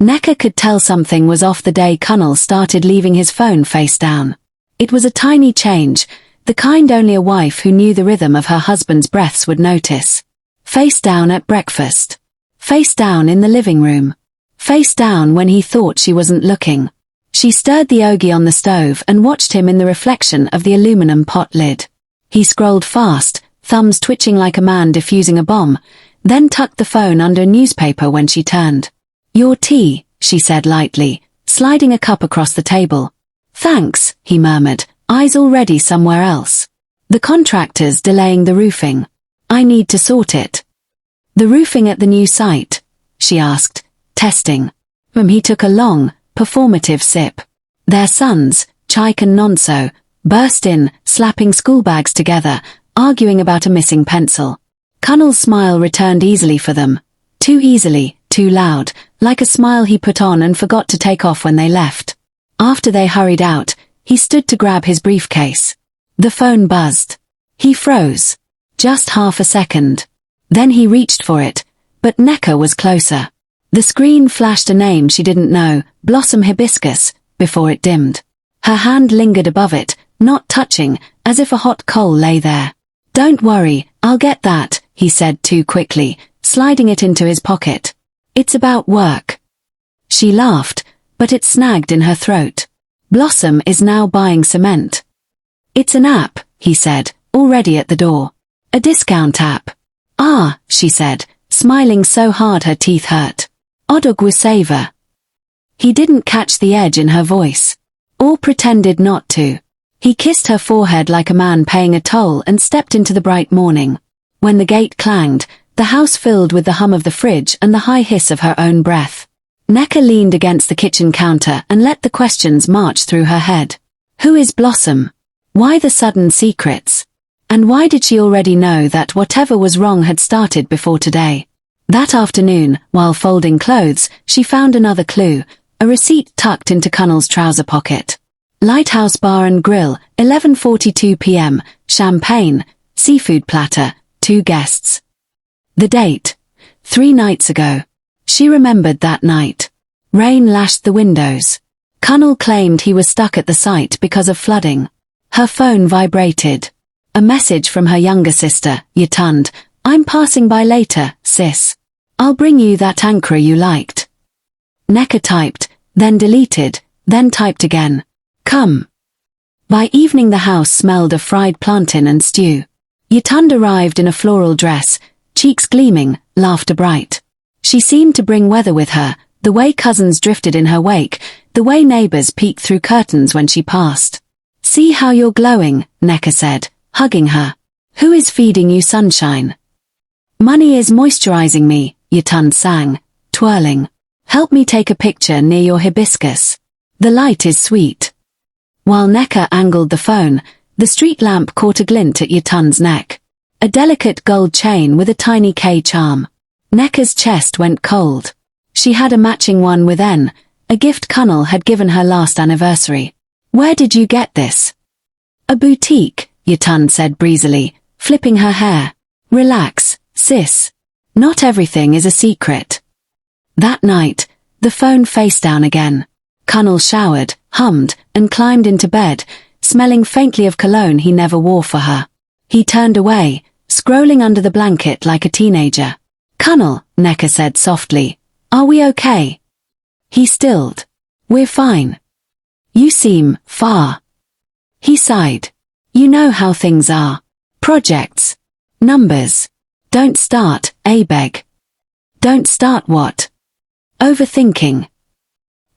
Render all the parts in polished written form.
Nneka could tell something was off the day Kunle started leaving his phone face down. It was a tiny change, the kind only a wife who knew the rhythm of her husband's breaths would notice. Face down at breakfast. Face down in the living room. Face down when he thought she wasn't looking. She stirred the ogi on the stove and watched him in the reflection of the aluminum pot lid. He scrolled fast, thumbs twitching like a man defusing a bomb, then tucked the phone under a newspaper when she turned. "Your tea," she said lightly, sliding a cup across the table. "Thanks," he murmured, eyes already somewhere else. "The contractor's delaying the roofing. I need to sort it." "The roofing at the new site?" she asked, testing. He took a long, performative sip. Their sons, Chaik and Nonso, burst in, slapping schoolbags together, arguing about a missing pencil. Kunle's smile returned easily for them. Too easily, too loud, like a smile he put on and forgot to take off when they left. After they hurried out, he stood to grab his briefcase. The phone buzzed. He froze. Just half a second. Then he reached for it, but Nneka was closer. The screen flashed a name she didn't know, Blossom Hibiscus, before it dimmed. Her hand lingered above it, not touching, as if a hot coal lay there. "Don't worry, I'll get that," he said too quickly, sliding it into his pocket. "It's about work." She laughed, but it snagged in her throat. "Blossom is now buying cement." "It's an app," he said, already at the door. "A discount app." "Ah," she said, smiling so hard her teeth hurt. "Odogwu-saver." He didn't catch the edge in her voice. Or pretended not to. He kissed her forehead like a man paying a toll and stepped into the bright morning. When the gate clanged, the house filled with the hum of the fridge and the high hiss of her own breath. Nneka leaned against the kitchen counter and let the questions march through her head. Who is Blossom? Why the sudden secrets? And why did she already know that whatever was wrong had started before today? That afternoon, while folding clothes, she found another clue, a receipt tucked into Kunle's trouser pocket. Lighthouse Bar and Grill, 11:42 p.m., champagne, seafood platter, 2 guests. The date. 3 nights ago. She remembered that night. Rain lashed the windows. Kunle claimed he was stuck at the site because of flooding. Her phone vibrated. A message from her younger sister, Yitund. "I'm passing by later, sis. I'll bring you that anchor you liked." Nneka typed, then deleted, then typed again. "Come." By evening the house smelled of fried plantain and stew. Yitund arrived in a floral dress, cheeks gleaming, laughter bright. She seemed to bring weather with her, the way cousins drifted in her wake, the way neighbors peeked through curtains when she passed. "See how you're glowing," Nneka said, hugging her. "Who is feeding you sunshine?" "Money is moisturizing me," Yitund sang, twirling. "Help me take a picture near your hibiscus. The light is sweet." While Nneka angled the phone, the street lamp caught a glint at Yitund's neck. A delicate gold chain with a tiny K charm. Nneka's chest went cold. She had a matching one with N, a gift Kunle had given her last anniversary. "Where did you get this?" "A boutique," Yitund said breezily, flipping her hair. "Relax, sis. Not everything is a secret." That night, the phone face down again. Kunle showered, hummed, and climbed into bed, smelling faintly of cologne he never wore for her. He turned away, scrolling under the blanket like a teenager. "Kunle," Nneka said softly, "are we okay?" He stilled. "We're fine." "You seem far." He sighed. "You know how things are. Projects. Numbers. Don't start, beg." "Don't start what?" "Overthinking."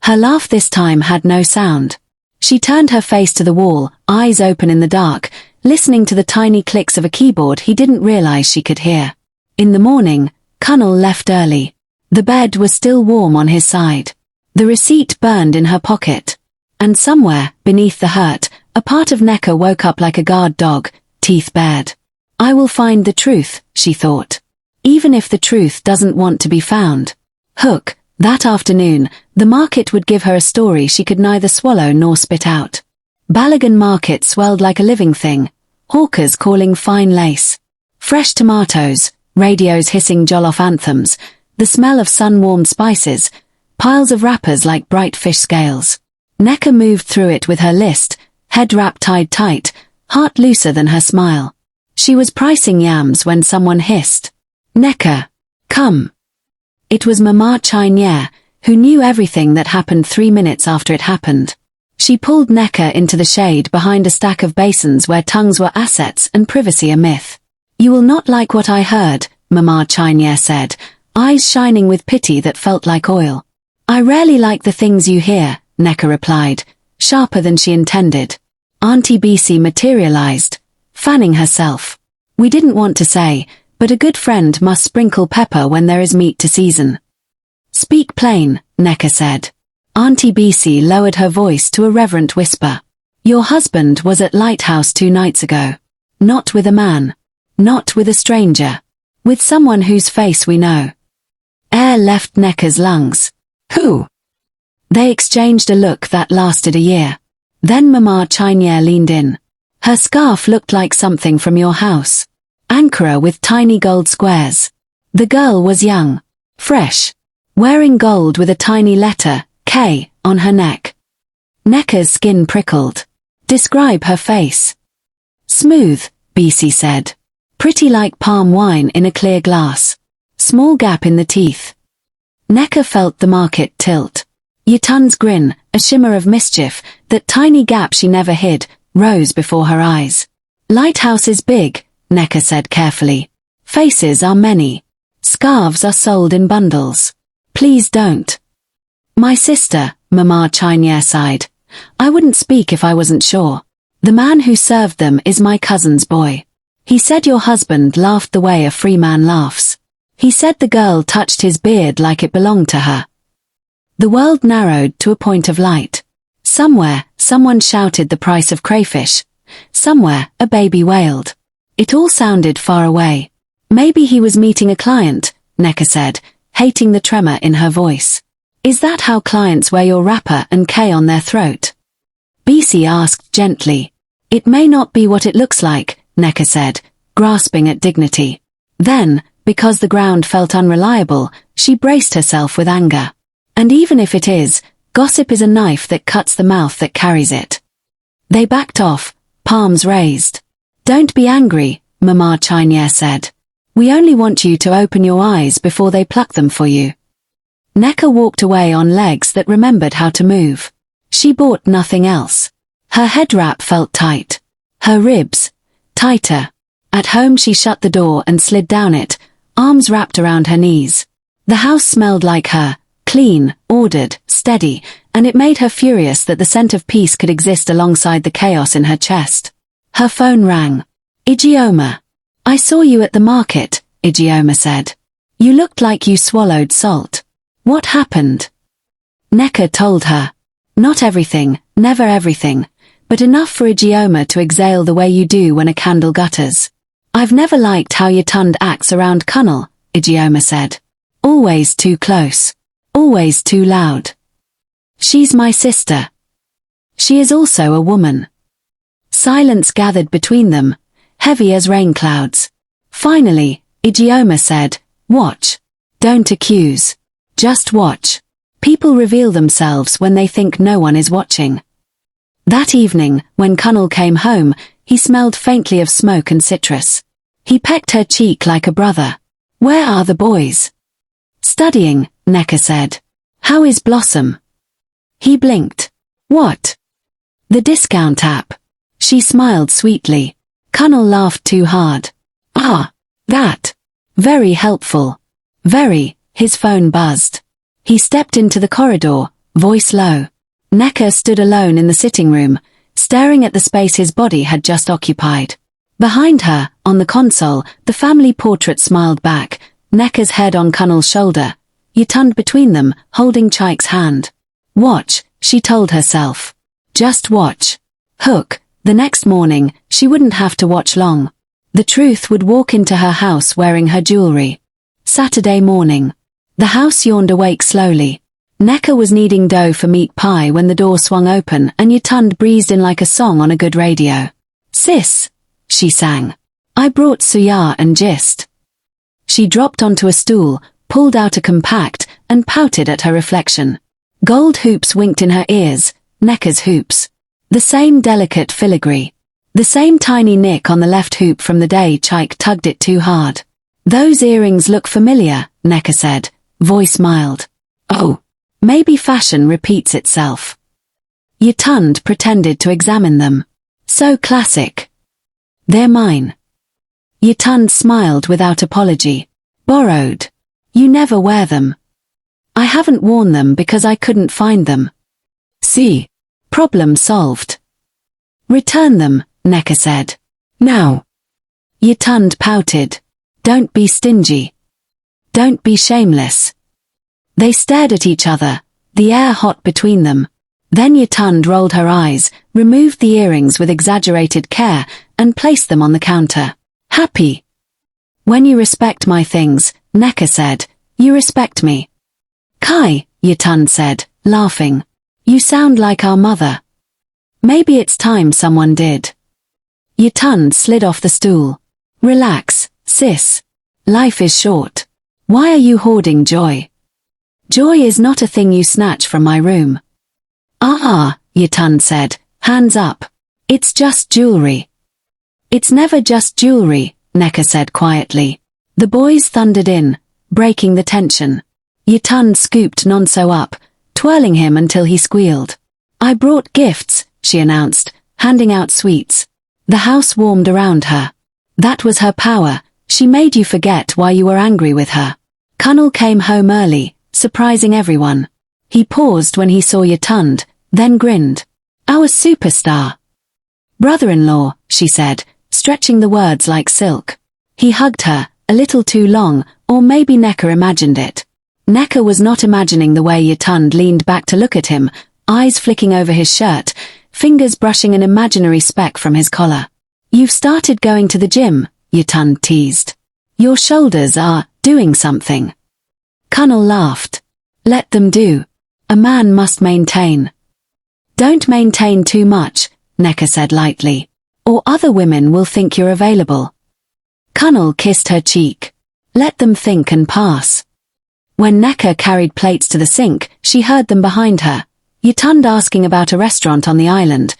Her laugh this time had no sound. She turned her face to the wall, eyes open in the dark, listening to the tiny clicks of a keyboard he didn't realize she could hear. In the morning, Kunle left early. The bed was still warm on his side. The receipt burned in her pocket. And somewhere, beneath the hurt, a part of Nneka woke up like a guard dog, teeth bared. "I will find the truth," she thought. Even if the truth doesn't want to be found. Hook. That afternoon, the market would give her a story she could neither swallow nor spit out. Balogun Market swelled like a living thing, hawkers calling fine lace. Fresh tomatoes, radios hissing jollof anthems, the smell of sun-warmed spices, piles of wrappers like bright fish scales. Nneka moved through it with her list, head wrap tied tight, heart looser than her smile. She was pricing yams when someone hissed, "Nneka, come." It was Mama Chinyere, who knew everything that happened 3 minutes after it happened. She pulled Nneka into the shade behind a stack of basins where tongues were assets and privacy a myth. "You will not like what I heard," Mama Chinyere said, eyes shining with pity that felt like oil. "I rarely like the things you hear," Nneka replied, sharper than she intended. Auntie BC materialized, fanning herself. "We didn't want to say, but a good friend must sprinkle pepper when there is meat to season." "Speak plain," Nneka said. Auntie BC lowered her voice to a reverent whisper. "Your husband was at Lighthouse 2 nights ago. Not with a man. Not with a stranger. With someone whose face we know." Air left Nneka's lungs. "Who?" They exchanged a look that lasted a year. Then Mama Chinyere leaned in. "Her scarf looked like something from your house. Ankara with tiny gold squares. The girl was young. Fresh. Wearing gold with a tiny letter, K, on her neck." Nneka's skin prickled. "Describe her face." "Smooth," BC said. "Pretty like palm wine in a clear glass. Small gap in the teeth." Nneka felt the market tilt. Yitun's grin, a shimmer of mischief, that tiny gap she never hid, rose before her eyes. "Lighthouse is big," Nneka said carefully. "Faces are many. Scarves are sold in bundles. Please don't." "My sister," Mama Chinyere sighed. "I wouldn't speak if I wasn't sure. The man who served them is my cousin's boy. He said your husband laughed the way a free man laughs. He said the girl touched his beard like it belonged to her." The world narrowed to a point of light. Somewhere, someone shouted the price of crayfish. Somewhere, a baby wailed. It all sounded far away. "Maybe he was meeting a client," Nneka said, hating the tremor in her voice. "Is that how clients wear your wrapper and K on their throat?" BC asked gently. "It may not be what it looks like," Nneka said, grasping at dignity. Then, because the ground felt unreliable, she braced herself with anger. "And even if it is, gossip is a knife that cuts the mouth that carries it." They backed off, palms raised. "Don't be angry," Mama Chinyere said. "We only want you to open your eyes before they pluck them for you." Nneka walked away on legs that remembered how to move. She bought nothing else. Her head wrap felt tight. Her ribs, tighter. At home she shut the door and slid down it, arms wrapped around her knees. The house smelled like her, clean, ordered, steady, and it made her furious that the scent of peace could exist alongside the chaos in her chest. Her phone rang. "Ijeoma. I saw you at the market," Ijeoma said. "You looked like you swallowed salt. What happened?" Nneka told her. "Not everything, never everything, but enough for Ijeoma to exhale the way you do when a candle gutters. I've never liked how Yitund acts around Kunle," Ijeoma said. "Always too close. Always too loud. She's my sister. She is also a woman." Silence gathered between them, heavy as rain clouds. Finally, Ijeoma said, "Watch. Don't accuse. Just watch. People reveal themselves when they think no one is watching." That evening, when Kunle came home, he smelled faintly of smoke and citrus. He pecked her cheek like a brother. "Where are the boys?" "Studying," Nneka said. "How is Blossom?" He blinked. "What?" "The discount app." She smiled sweetly. Kunle laughed too hard. "Ah, that. Very helpful. Very." His phone buzzed. He stepped into the corridor, voice low. Nneka stood alone in the sitting room, staring at the space his body had just occupied. Behind her, on the console, the family portrait smiled back, Nneka's head on Kunle's shoulder, Yitund between them, holding Chike's hand. "Watch," she told herself. "Just watch." Hook. The next morning, she wouldn't have to watch long. The truth would walk into her house wearing her jewelry. Saturday morning. The house yawned awake slowly. Nneka was kneading dough for meat pie when the door swung open and Yitund breezed in like a song on a good radio. "Sis," she sang. "I brought suya and gist." She dropped onto a stool, pulled out a compact, and pouted at her reflection. Gold hoops winked in her ears, Nneka's hoops. The same delicate filigree. The same tiny nick on the left hoop from the day Chike tugged it too hard. Those earrings look familiar, Nneka said, voice mild. Oh, maybe fashion repeats itself. Yitund pretended to examine them. So classic. They're mine. Yitund smiled without apology. Borrowed. You never wear them. I haven't worn them because I couldn't find them. See. Problem solved. Return them, Nneka said. Now. Yitund pouted. Don't be stingy. Don't be shameless. They stared at each other, the air hot between them. Then Yitund rolled her eyes, removed the earrings with exaggerated care, and placed them on the counter. Happy. When you respect my things, Nneka said, you respect me. Kai, Yitund said, laughing. You sound like our mother. Maybe it's time someone did. Yitund slid off the stool. Relax, sis. Life is short. Why are you hoarding joy? Joy is not a thing you snatch from my room. Yitund said, hands up. It's just jewelry. It's never just jewelry, Nneka said quietly. The boys thundered in, breaking the tension. Yitund scooped Nonso up, twirling him until he squealed. I brought gifts, she announced, handing out sweets. The house warmed around her. That was her power, she made you forget why you were angry with her. Kunle came home early, surprising everyone. He paused when he saw Yitund, then grinned. Our superstar. Brother-in-law, she said, stretching the words like silk. He hugged her, a little too long, or maybe Nneka imagined it. Nneka was not imagining the way Yitund leaned back to look at him, eyes flicking over his shirt, fingers brushing an imaginary speck from his collar. You've started going to the gym, Yitund teased. Your shoulders are doing something. Kunle laughed. Let them do. A man must maintain. Don't maintain too much, Nneka said lightly, or other women will think you're available. Kunle kissed her cheek. Let them think and pass. When Nneka carried plates to the sink, she heard them behind her. Yitund asking about a restaurant on the island,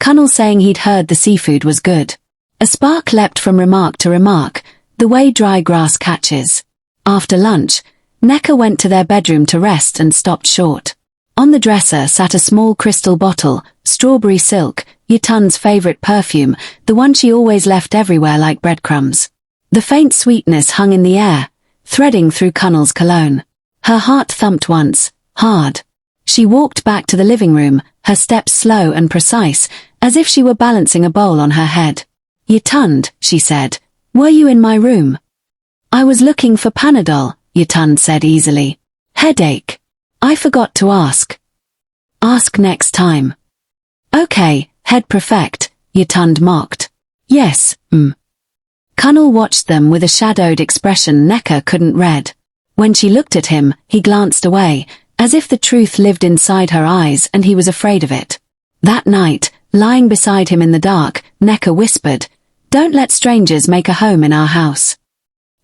Kunle saying he'd heard the seafood was good. A spark leapt from remark to remark, the way dry grass catches. After lunch, Nneka went to their bedroom to rest and stopped short. On the dresser sat a small crystal bottle, strawberry silk, Yitund's favorite perfume, the one she always left everywhere like breadcrumbs. The faint sweetness hung in the air, threading through Kunle's cologne. Her heart thumped once, hard. She walked back to the living room, her steps slow and precise, as if she were balancing a bowl on her head. Yitund, she said, were you in my room? I was looking for Panadol, Yitund said easily. Headache. I forgot to ask. Ask next time. Okay, head prefect, Yitund mocked. Yes, Kunle watched them with a shadowed expression Nneka couldn't read. When she looked at him, he glanced away, as if the truth lived inside her eyes and he was afraid of it. That night, lying beside him in the dark, Nneka whispered, Don't let strangers make a home in our house.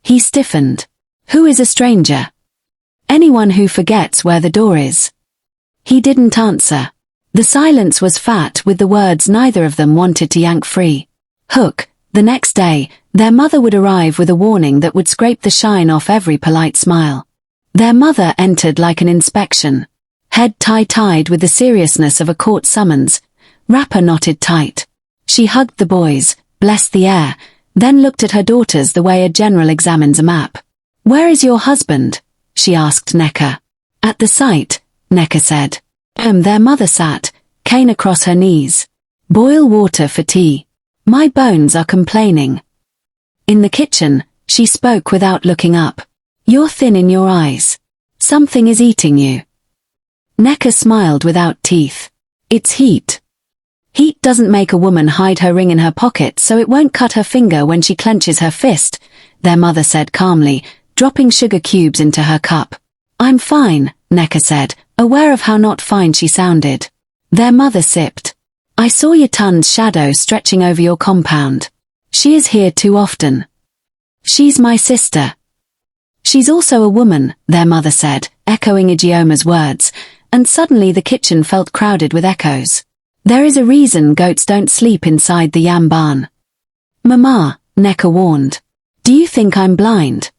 He stiffened. Who is a stranger? Anyone who forgets where the door is. He didn't answer. The silence was fat with the words neither of them wanted to yank free. Hook. The next day, their mother would arrive with a warning that would scrape the shine off every polite smile. Their mother entered like an inspection. Head tie-tied with the seriousness of a court summons, wrapper knotted tight. She hugged the boys, blessed the air, then looked at her daughters the way a general examines a map. Where is your husband? She asked Nneka. At the site, Nneka said. Their mother sat, cane across her knees. Boil water for tea. My bones are complaining. In the kitchen, she spoke without looking up. You're thin in your eyes. Something is eating you. Nneka smiled without teeth. It's heat. Heat doesn't make a woman hide her ring in her pocket so it won't cut her finger when she clenches her fist, their mother said calmly, dropping sugar cubes into her cup. I'm fine, Nneka said, aware of how not fine she sounded. Their mother sipped. I saw Yitund's shadow stretching over your compound. She is here too often. She's my sister. She's also a woman, their mother said, echoing Ijioma's words, and suddenly the kitchen felt crowded with echoes. There is a reason goats don't sleep inside the yam barn. Mama, Nneka warned. Do you think I'm blind?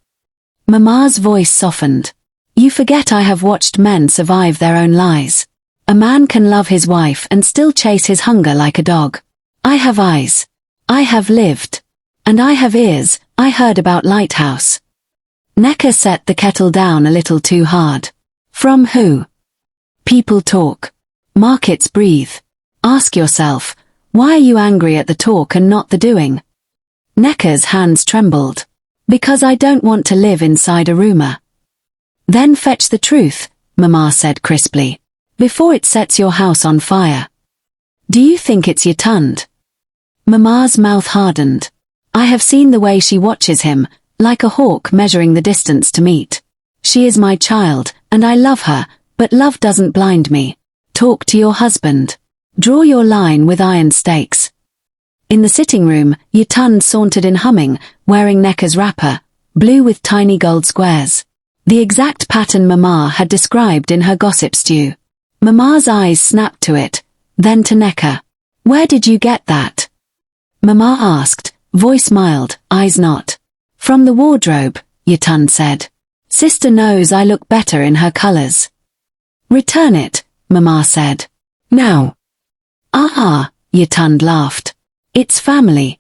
Mama's voice softened. You forget I have watched men survive their own lies. A man can love his wife and still chase his hunger like a dog. I have eyes. I have lived. And I have ears. I heard about Lighthouse. Nneka set the kettle down a little too hard. From who? People talk. Markets breathe. Ask yourself, why are you angry at the talk and not the doing? Nneka's hands trembled. Because I don't want to live inside a rumor. Then fetch the truth, Mama said crisply, before it sets your house on fire. Do you think it's your tund? Mama's mouth hardened. I have seen the way she watches him, like a hawk measuring the distance to meet. She is my child, and I love her, but love doesn't blind me. Talk to your husband. Draw your line with iron stakes. In the sitting room, Yitun sauntered in humming, wearing Nneka's wrapper, blue with tiny gold squares. The exact pattern Mama had described in her gossip stew. Mama's eyes snapped to it, then to Nneka. Where did you get that? Mama asked, voice mild, eyes not. From the wardrobe, Yitun said. Sister knows I look better in her colors. Return it, Mama said. Now. Yitun laughed. It's family.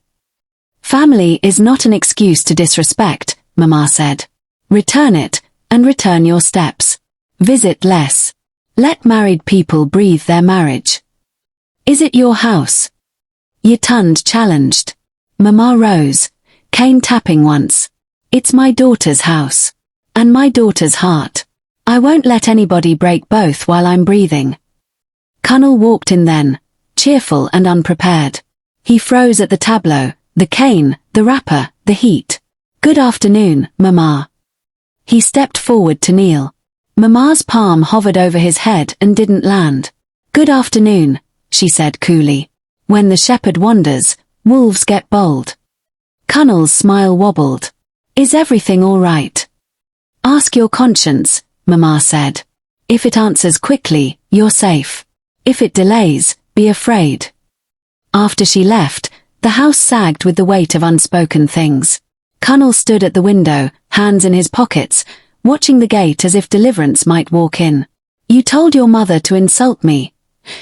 Family is not an excuse to disrespect, Mama said. Return it, and return your steps. Visit less. Let married people breathe their marriage. Is it your house? Yitun challenged. Mama rose, cane tapping once. It's my daughter's house. And my daughter's heart. I won't let anybody break both while I'm breathing. Kunle walked in then, cheerful and unprepared. He froze at the tableau, the cane, the wrapper, the heat. Good afternoon, Mama. He stepped forward to kneel. Mama's palm hovered over his head and didn't land. Good afternoon, she said coolly. When the shepherd wanders, wolves get bold. Kunle's smile wobbled. Is everything all right? Ask your conscience, Mama said. If it answers quickly, you're safe. If it delays, be afraid. After she left, the house sagged with the weight of unspoken things. Kunle stood at the window, hands in his pockets, watching the gate as if deliverance might walk in. You told your mother to insult me,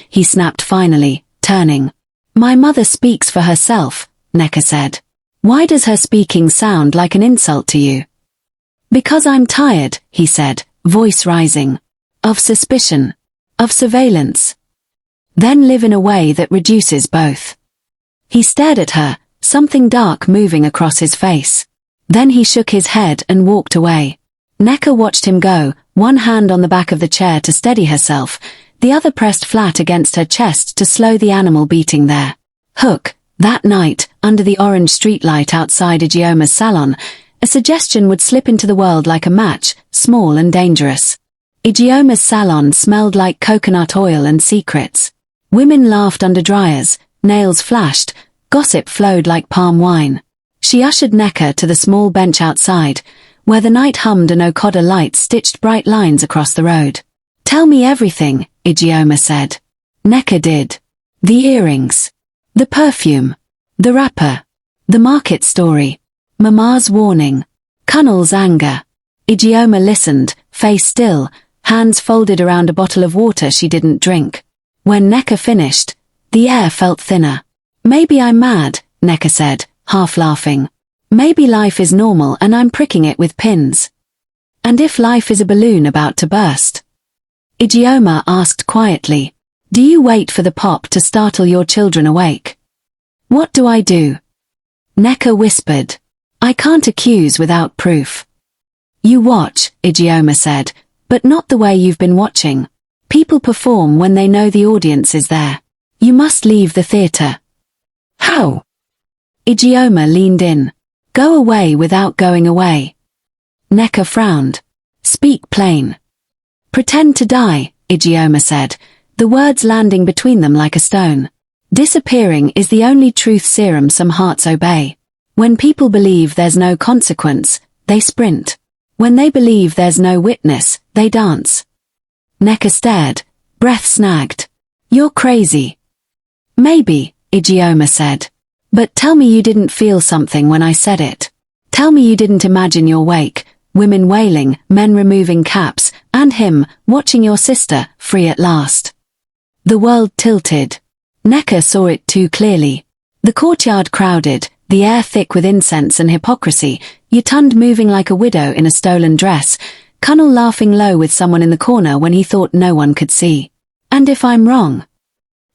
he snapped finally, turning. My mother speaks for herself, Nneka said. Why does her speaking sound like an insult to you? Because I'm tired, he said, voice rising. Of suspicion. Of surveillance. Then live in a way that reduces both. He stared at her, something dark moving across his face. Then he shook his head and walked away. Nneka watched him go, one hand on the back of the chair to steady herself, the other pressed flat against her chest to slow the animal beating there. Hook, that night, under the orange streetlight outside Ijioma's salon, a suggestion would slip into the world like a match, small and dangerous. Ijioma's salon smelled like coconut oil and secrets. Women laughed under dryers, nails flashed, gossip flowed like palm wine. She ushered Nneka to the small bench outside, where the night hummed and Okada lights stitched bright lines across the road. Tell me everything, Ijeoma said. Nneka did. The earrings. The perfume. The wrapper. The market story. Mama's warning. Kunle's anger. Ijeoma listened, face still, hands folded around a bottle of water she didn't drink. When Nneka finished, the air felt thinner. Maybe I'm mad, Nneka said, half laughing. Maybe life is normal and I'm pricking it with pins. And if life is a balloon about to burst? Ijeoma asked quietly. Do you wait for the pop to startle your children awake? What do I do? Nneka whispered. I can't accuse without proof. You watch, Ijeoma said, but not the way you've been watching. People perform when they know the audience is there. You must leave the theater. How? Ijeoma leaned in. Go away without going away. Nneka frowned. Speak plain. Pretend to die, Ijeoma said, the words landing between them like a stone. Disappearing is the only truth serum some hearts obey. When people believe there's no consequence, they sprint. When they believe there's no witness, they dance. Nneka stared, breath snagged. You're crazy. Maybe, Ijeoma said. But tell me you didn't feel something when I said it. Tell me you didn't imagine your wake, women wailing, men removing caps, and him, watching your sister, free at last. The world tilted. Nneka saw it too clearly. The courtyard crowded, the air thick with incense and hypocrisy, Yutund moving like a widow in a stolen dress, Kunle laughing low with someone in the corner when he thought no one could see. And if I'm wrong?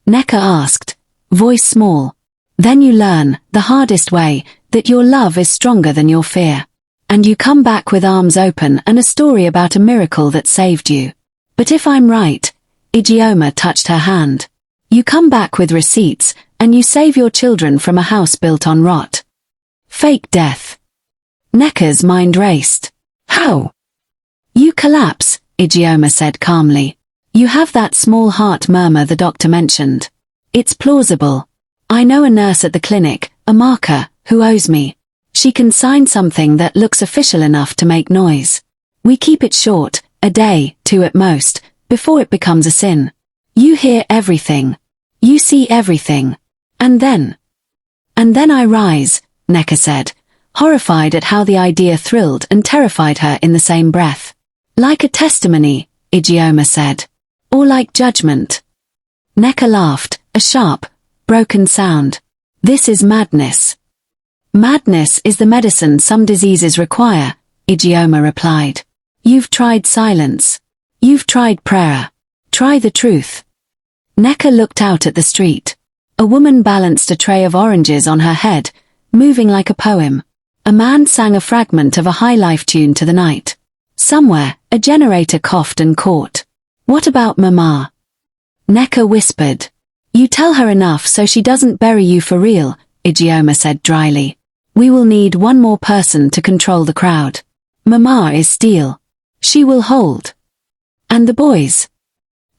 Nneka asked, voice small. Then you learn, the hardest way, that your love is stronger than your fear. And you come back with arms open and a story about a miracle that saved you. But if I'm right, Ijeoma touched her hand. You come back with receipts, and you save your children from a house built on rot. Fake death. Nneka's mind raced. How? You collapse, Ijeoma said calmly. You have that small heart murmur the doctor mentioned. It's plausible. I know a nurse at the clinic, a marker, who owes me. She can sign something that looks official enough to make noise. We keep it short, a day, 2 at most, before it becomes a sin. You hear everything. You see everything. And then I rise, Nneka said, horrified at how the idea thrilled and terrified her in the same breath. Like a testimony, Ijeoma said. Or like judgment. Nneka laughed, a sharp, broken sound. This is madness. Madness is the medicine some diseases require, Ijeoma replied. You've tried silence. You've tried prayer. Try the truth. Nneka looked out at the street. A woman balanced a tray of oranges on her head, moving like a poem. A man sang a fragment of a high life tune to the night. Somewhere, a generator coughed and caught. What about Mama? Nneka whispered. You tell her enough so she doesn't bury you for real, Ijeoma said dryly. We will need one more person to control the crowd. Mama is steel. She will hold. And the boys?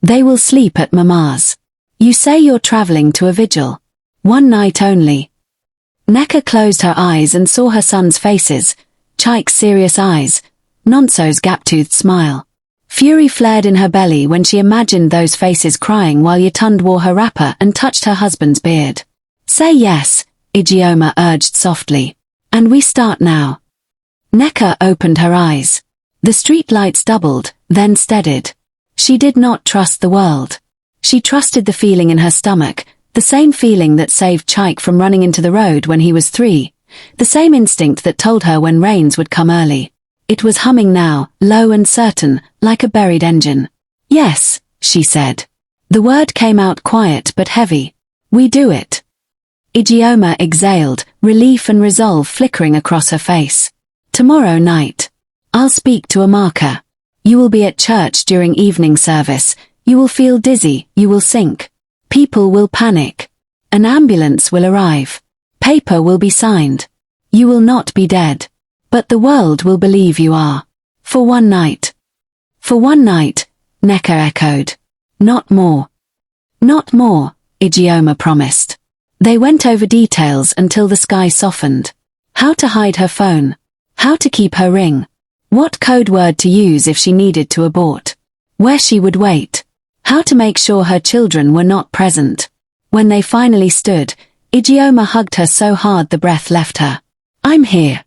They will sleep at Mama's. You say you're traveling to a vigil. 1 night only. Nneka closed her eyes and saw her son's faces, Chaik's serious eyes, Nonso's gap-toothed smile. Fury flared in her belly when she imagined those faces crying while Yutund wore her wrapper and touched her husband's beard. Say yes, Ijeoma urged softly. And we start now. Nneka opened her eyes. The street lights doubled, then steadied. She did not trust the world. She trusted the feeling in her stomach, the same feeling that saved Chaik from running into the road when he was 3, the same instinct that told her when rains would come early. It was humming now, low and certain, like a buried engine. Yes, she said. The word came out quiet but heavy. We do it. Ijeoma exhaled, relief and resolve flickering across her face. Tomorrow night. I'll speak to a marker. You will be at church during evening service. You will feel dizzy, you will sink. People will panic. An ambulance will arrive. Paper will be signed. You will not be dead. But the world will believe you are. For 1 night. For 1 night, Nneka echoed. Not more. Not more, Ijeoma promised. They went over details until the sky softened. How to hide her phone. How to keep her ring. What code word to use if she needed to abort. Where she would wait. How to make sure her children were not present. When they finally stood, Ijeoma hugged her so hard the breath left her. I'm here.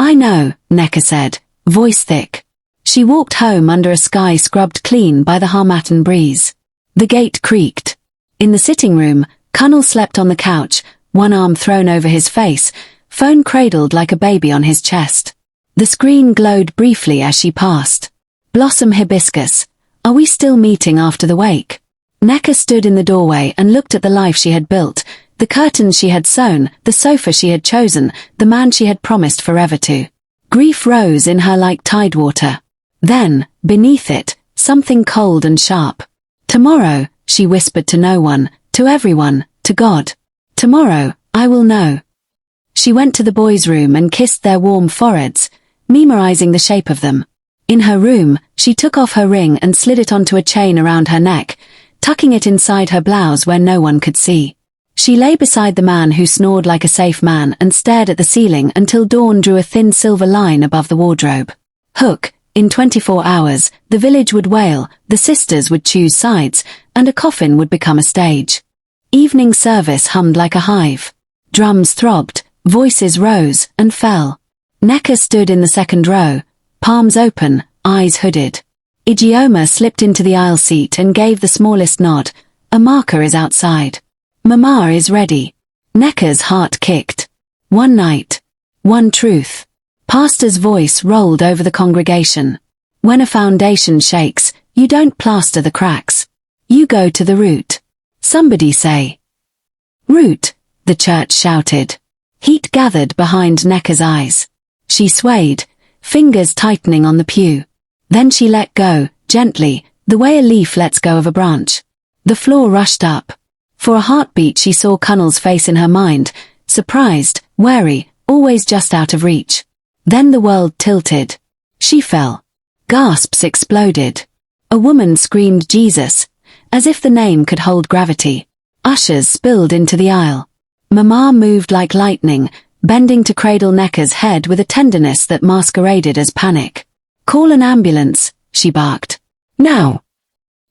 I know, Nneka said, voice thick. She walked home under a sky scrubbed clean by the Harmattan breeze. The gate creaked. In the sitting room, Kunle slept on the couch, one arm thrown over his face, phone cradled like a baby on his chest. The screen glowed briefly as she passed. Blossom hibiscus. Are we still meeting after the wake? Nneka stood in the doorway and looked at the life she had built, the curtains she had sewn, the sofa she had chosen, the man she had promised forever to. Grief rose in her like tidewater. Then, beneath it, something cold and sharp. Tomorrow, she whispered to no one, to everyone, to God. Tomorrow, I will know. She went to the boys' room and kissed their warm foreheads, memorizing the shape of them. In her room, she took off her ring and slid it onto a chain around her neck, tucking it inside her blouse where no one could see. She lay beside the man who snored like a safe man and stared at the ceiling until dawn drew a thin silver line above the wardrobe. Hook, In 24 hours, the village would wail, the sisters would choose sides, and a coffin would become a stage. Evening service hummed like a hive. Drums throbbed, voices rose and fell. Nneka stood in the second row, palms open, eyes hooded. Ijeoma slipped into the aisle seat and gave the smallest nod. A marker is outside. Mama is ready. Nneka's heart kicked. One night. One truth. Pastor's voice rolled over the congregation. When a foundation shakes, you don't plaster the cracks. You go to the root. Somebody say. Root, the church shouted. Heat gathered behind Nneka's eyes. She swayed, fingers tightening on the pew. Then she let go, gently, the way a leaf lets go of a branch. The floor rushed up. For a heartbeat she saw Kunle's face in her mind, surprised, wary, always just out of reach. Then the world tilted. She fell. Gasps exploded. A woman screamed Jesus, as if the name could hold gravity. Ushers spilled into the aisle. Mama moved like lightning, bending to cradle Nneka's head with a tenderness that masqueraded as panic. Call an ambulance, she barked. Now.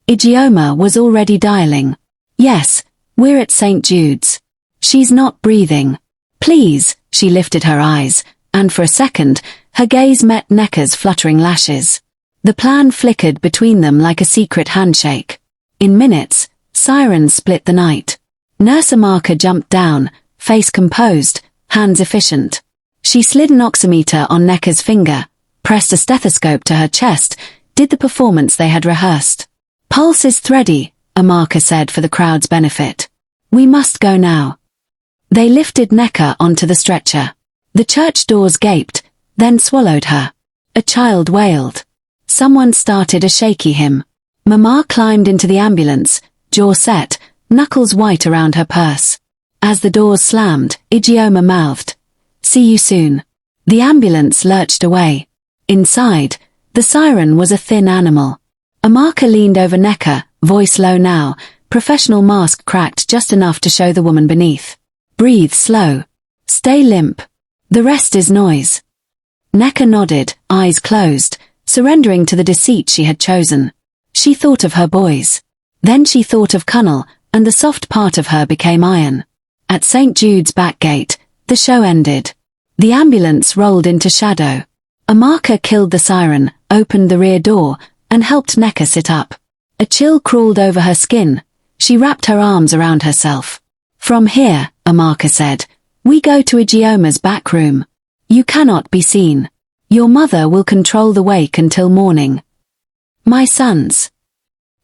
Ijeoma was already dialing. Yes, we're at St. Jude's. She's not breathing. Please, she lifted her eyes, and for a second, her gaze met Nneka's fluttering lashes. The plan flickered between them like a secret handshake. In minutes, sirens split the night. Nurse Amaka jumped down, face composed, hands efficient. She slid an oximeter on Nneka's finger, pressed a stethoscope to her chest, did the performance they had rehearsed. Pulse is thready, Amaka said for the crowd's benefit. We must go now. They lifted Nneka onto the stretcher. The church doors gaped, then swallowed her. A child wailed. Someone started a shaky hymn. Mama climbed into the ambulance, jaw set, knuckles white around her purse. As the doors slammed, Ijeoma mouthed, "See you soon." The ambulance lurched away. Inside, the siren was a thin animal. Amaka leaned over Nneka, voice low now, professional mask cracked just enough to show the woman beneath. Breathe slow. Stay limp. The rest is noise. Nneka nodded, eyes closed, surrendering to the deceit she had chosen. She thought of her boys. Then she thought of Kunle, and the soft part of her became iron. At St. Jude's back gate, the show ended. The ambulance rolled into shadow. Amaka killed the siren, opened the rear door, and helped Nneka sit up. A chill crawled over her skin. She wrapped her arms around herself. From here, Amaka said, we go to Ijeoma's back room. You cannot be seen. Your mother will control the wake until morning. My sons.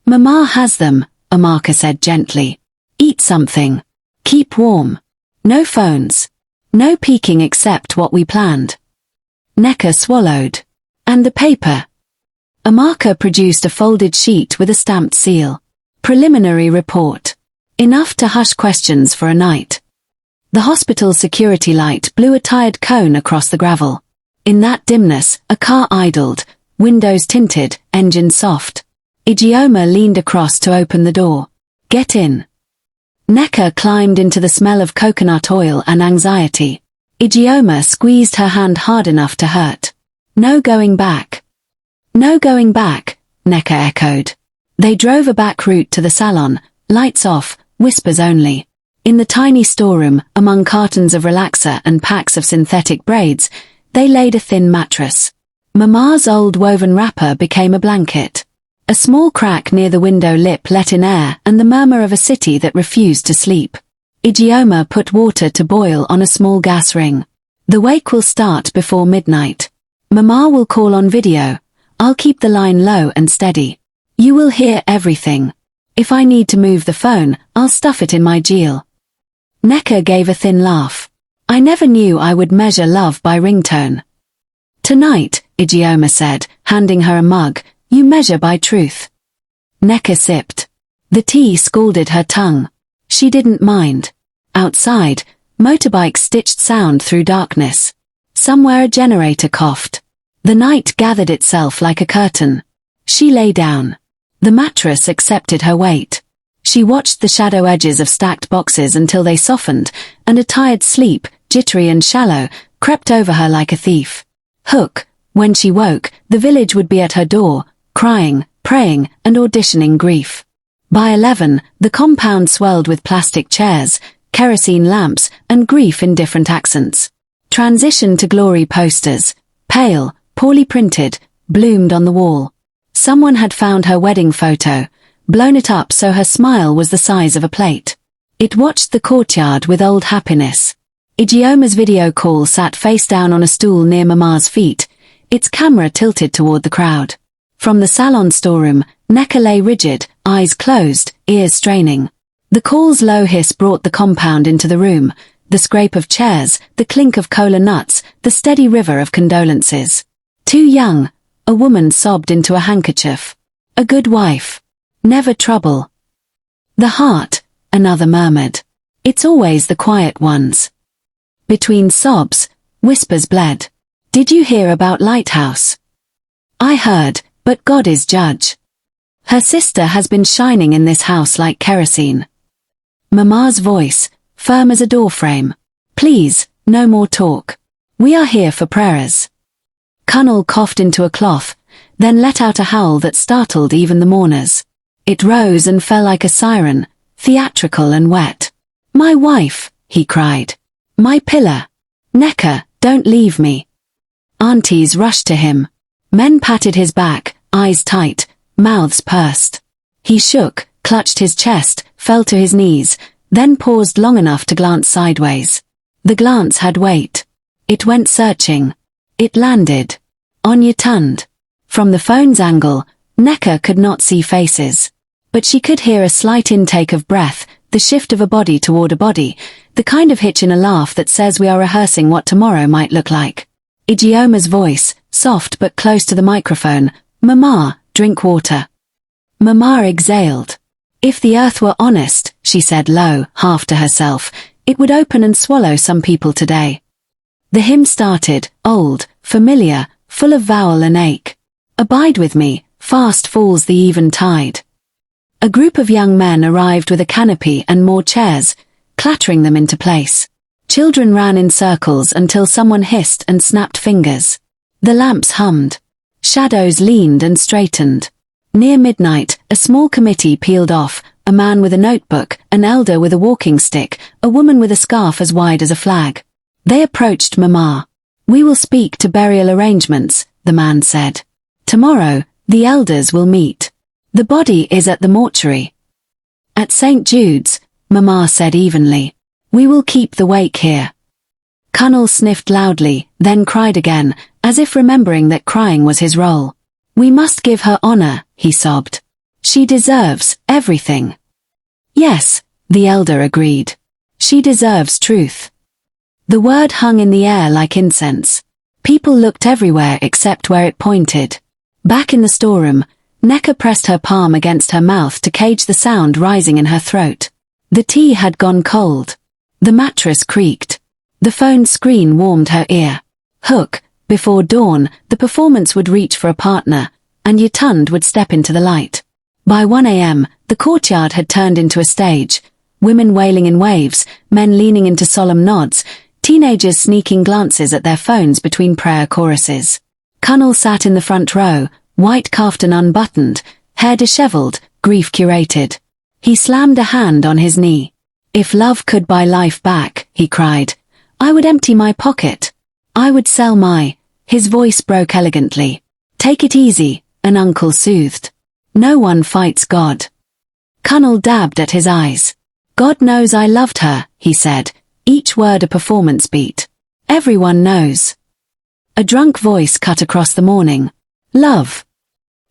Mama has them, Amaka said gently. Eat something. Keep warm. No phones. No peeking except what we planned. Nneka swallowed. And the paper. Amaka produced a folded sheet with a stamped seal. Preliminary report. Enough to hush questions for a night. The hospital's security light blew a tired cone across the gravel. In that dimness, a car idled, windows tinted, engine soft. Ijeoma leaned across to open the door. Get in. Nneka climbed into the smell of coconut oil and anxiety. Ijeoma squeezed her hand hard enough to hurt. No going back. No going back, Nneka echoed. They drove a back route to the salon, lights off, whispers only. In the tiny storeroom, among cartons of relaxer and packs of synthetic braids, they laid a thin mattress. Mama's old woven wrapper became a blanket. A small crack near the window lip let in air and the murmur of a city that refused to sleep. Ijeoma put water to boil on a small gas ring. The wake will start before midnight. Mama will call on video. I'll keep the line low and steady. You will hear everything. If I need to move the phone, I'll stuff it in my jeel. Nneka gave a thin laugh. I never knew I would measure love by ringtone. Tonight, Ijeoma said, handing her a mug, you measure by truth. Nneka sipped. The tea scalded her tongue. She didn't mind. Outside, motorbikes stitched sound through darkness. Somewhere a generator coughed. The night gathered itself like a curtain. She lay down. The mattress accepted her weight. She watched the shadow edges of stacked boxes until they softened, and a tired sleep, jittery and shallow, crept over her like a thief. Hook, When she woke, the village would be at her door, crying, praying, and auditioning grief. By 11, the compound swelled with plastic chairs, kerosene lamps, and grief in different accents. Transition to glory posters, pale, poorly printed, bloomed on the wall. Someone had found her wedding photo, blown it up so her smile was the size of a plate. It watched the courtyard with old happiness. Igioma's video call sat face down on a stool near Mama's feet, its camera tilted toward the crowd. From the salon storeroom, Nneka lay rigid, eyes closed, ears straining. The call's low hiss brought the compound into the room, the scrape of chairs, the clink of cola nuts, the steady river of condolences. Too young, a woman sobbed into a handkerchief. A good wife. Never trouble. The heart, another murmured. It's always the quiet ones. Between sobs, whispers bled. Did you hear about Lighthouse? I heard, but God is judge. Her sister has been shining in this house like kerosene. Mama's voice, firm as a doorframe. Please, no more talk. We are here for prayers. Kunle coughed into a cloth, then let out a howl that startled even the mourners. It rose and fell like a siren, theatrical and wet. My wife, he cried. My pillar. Nneka, don't leave me. Aunties rushed to him. Men patted his back, eyes tight, mouths pursed. He shook, clutched his chest, fell to his knees, then paused long enough to glance sideways. The glance had weight. It went searching. It landed. On Yitund. From the phone's angle, Nneka could not see faces. But she could hear a slight intake of breath, the shift of a body toward a body, the kind of hitch in a laugh that says we are rehearsing what tomorrow might look like. Igioma's voice, soft but close to the microphone. Mama, drink water. Mama exhaled. If the earth were honest, she said low, half to herself, it would open and swallow some people today. The hymn started, old, familiar, full of vowel and ache. Abide with me, fast falls the even tide. A group of young men arrived with a canopy and more chairs, clattering them into place. Children ran in circles until someone hissed and snapped fingers. The lamps hummed. Shadows leaned and straightened. Near midnight, a small committee peeled off, a man with a notebook, an elder with a walking stick, a woman with a scarf as wide as a flag. They approached Mama. We will speak to burial arrangements, the man said. Tomorrow, the elders will meet. The body is at the mortuary. At St. Jude's, Mama said evenly. We will keep the wake here. Kunle sniffed loudly, then cried again, as if remembering that crying was his role. We must give her honor, he sobbed. She deserves everything. Yes, the elder agreed. She deserves truth. The word hung in the air like incense. People looked everywhere except where it pointed. Back in the storeroom, Nneka pressed her palm against her mouth to cage the sound rising in her throat. The tea had gone cold. The mattress creaked. The phone screen warmed her ear. Hook, before dawn, the performance would reach for a partner, and Yitund would step into the light. By 1 a.m., the courtyard had turned into a stage, women wailing in waves, men leaning into solemn nods, teenagers sneaking glances at their phones between prayer choruses. Kunle sat in the front row, white kaftan unbuttoned, hair disheveled, grief curated. He slammed a hand on his knee. If love could buy life back, he cried, I would empty my pocket. I would sell my... His voice broke elegantly. Take it easy, an uncle soothed. No one fights God. Kunle dabbed at his eyes. God knows I loved her, he said, each word a performance beat. Everyone knows. A drunk voice cut across the morning. Love.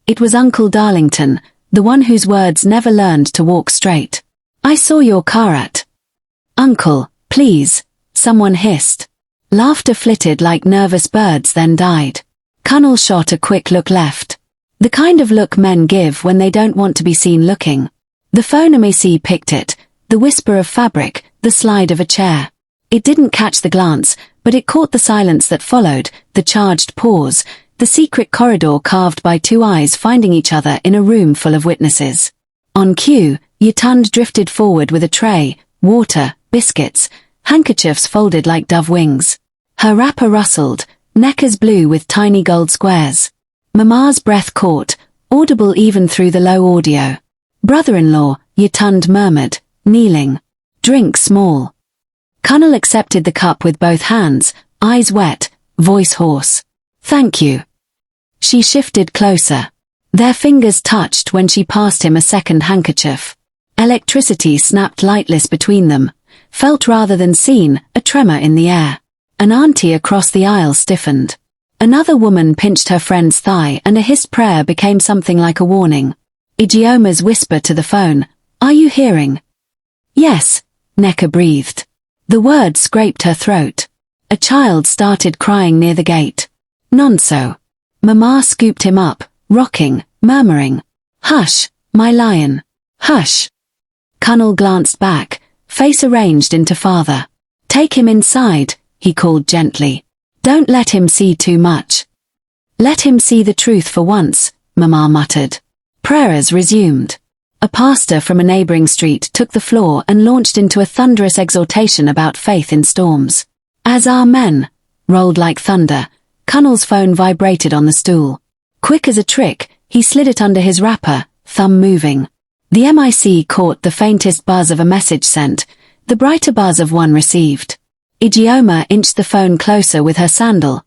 It was Uncle Darlington, the one whose words never learned to walk straight. I saw your car at. Uncle, please, someone hissed. Laughter flitted like nervous birds then died. Kunle shot a quick look left. The kind of look men give when they don't want to be seen looking. The phone MC picked it, the whisper of fabric, the slide of a chair. It didn't catch the glance, but it caught the silence that followed, the charged pause, the secret corridor carved by two eyes finding each other in a room full of witnesses. On cue, Yitund drifted forward with a tray, water, biscuits, handkerchiefs folded like dove wings. Her wrapper rustled, Nneka's blue with tiny gold squares. Mama's breath caught, audible even through the low audio. Brother-in-law, Yatund murmured, kneeling. Drink small. Kunle accepted the cup with both hands, eyes wet, voice hoarse. Thank you. She shifted closer. Their fingers touched when she passed him a second handkerchief. Electricity snapped lightless between them, felt rather than seen, a tremor in the air. An auntie across the aisle stiffened. Another woman pinched her friend's thigh and a hissed prayer became something like a warning. Ijioma's whisper to the phone, "Are you hearing?" "Yes," Nneka breathed. The word scraped her throat. A child started crying near the gate. Nonso. Mama scooped him up, rocking, murmuring, "Hush, my lion. Hush." Kunle glanced back, face arranged into father. "Take him inside," he called gently. "Don't let him see too much." "Let him see the truth for once," Mama muttered. Prayers resumed. A pastor from a neighboring street took the floor and launched into a thunderous exhortation about faith in storms. As Amen rolled like thunder, Kunle's phone vibrated on the stool. Quick as a trick, he slid it under his wrapper, thumb moving. The mic caught the faintest buzz of a message sent, the brighter buzz of one received. Ijeoma inched the phone closer with her sandal,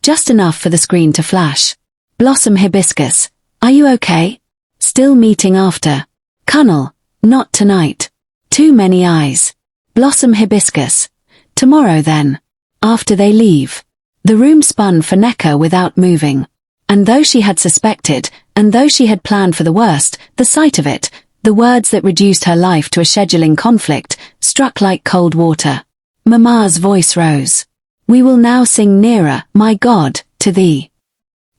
just enough for the screen to flash. "Blossom Hibiscus, are you okay? Still meeting after?" "Kunle, not tonight. Too many eyes." "Blossom Hibiscus. Tomorrow then. After they leave." The room spun for Nneka without moving. And though she had suspected, and though she had planned for the worst, the sight of it, the words that reduced her life to a scheduling conflict, struck like cold water. Mama's voice rose. "We will now sing nearer, my God, to thee."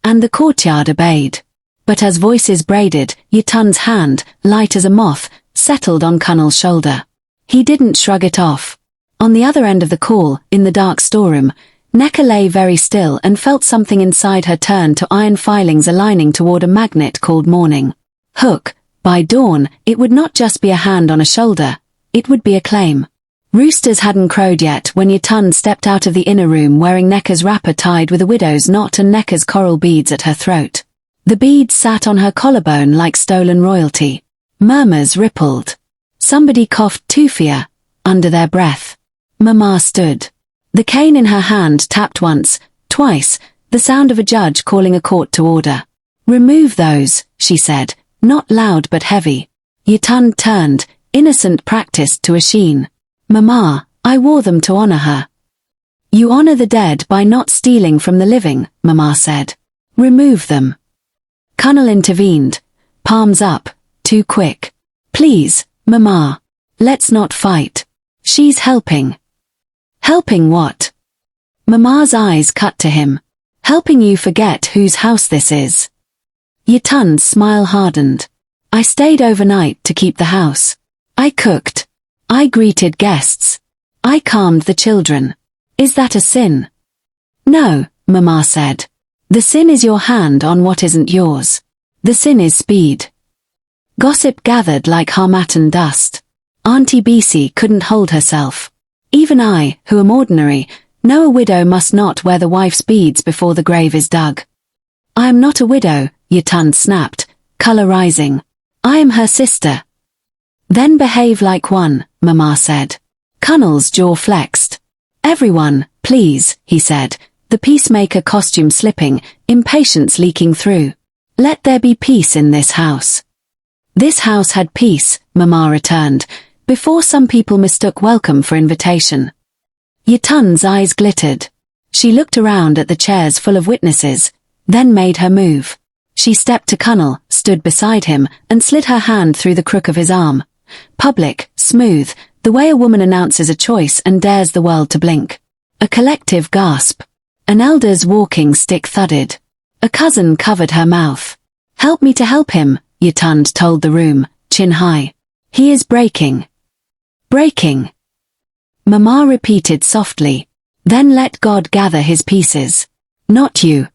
And the courtyard obeyed. But as voices braided, Yatund's hand, light as a moth, settled on Kunle's shoulder. He didn't shrug it off. On the other end of the call, in the dark storeroom, Nneka lay very still and felt something inside her turn to iron filings aligning toward a magnet called morning. Hook, by dawn, it would not just be a hand on a shoulder, it would be a claim. Roosters hadn't crowed yet when Yatund stepped out of the inner room wearing Nneka's wrapper tied with a widow's knot and Nneka's coral beads at her throat. The beads sat on her collarbone like stolen royalty. Murmurs rippled. Somebody coughed tufia, under their breath. Mama stood. The cane in her hand tapped once, twice, the sound of a judge calling a court to order. "Remove those," she said, not loud but heavy. Yatund turned, innocent practiced to a sheen. "Mama, I wore them to honor her." "You honor the dead by not stealing from the living," Mama said. "Remove them." Kunle intervened, palms up, too quick. "Please, Mama. Let's not fight. She's helping." "Helping what?" Mama's eyes cut to him. "Helping you forget whose house this is." Yatund's smile hardened. "I stayed overnight to keep the house. I cooked. I greeted guests. I calmed the children. Is that a sin?" "No," Mama said. "The sin is your hand on what isn't yours. The sin is speed." Gossip gathered like harmattan dust. Auntie Bisi couldn't hold herself. "Even I, who am ordinary, know a widow must not wear the wife's beads before the grave is dug." "I am not a widow," Yatund snapped, color rising. "I am her sister." "Then behave like one," Mama said. Kunle's jaw flexed. "Everyone, please," he said, the peacemaker costume slipping, impatience leaking through. "Let there be peace in this house." This house had peace, Mama returned, before some people mistook welcome for invitation. Yatund's eyes glittered. She looked around at the chairs full of witnesses, then made her move. She stepped to Kunle, stood beside him, and slid her hand through the crook of his arm. Public, smooth, the way a woman announces a choice and dares the world to blink. A collective gasp. An elder's walking stick thudded. A cousin covered her mouth. "Help me to help him," Yatund told the room, chin high. "He is breaking." "Breaking." Mama repeated softly. "Then let God gather his pieces. Not you."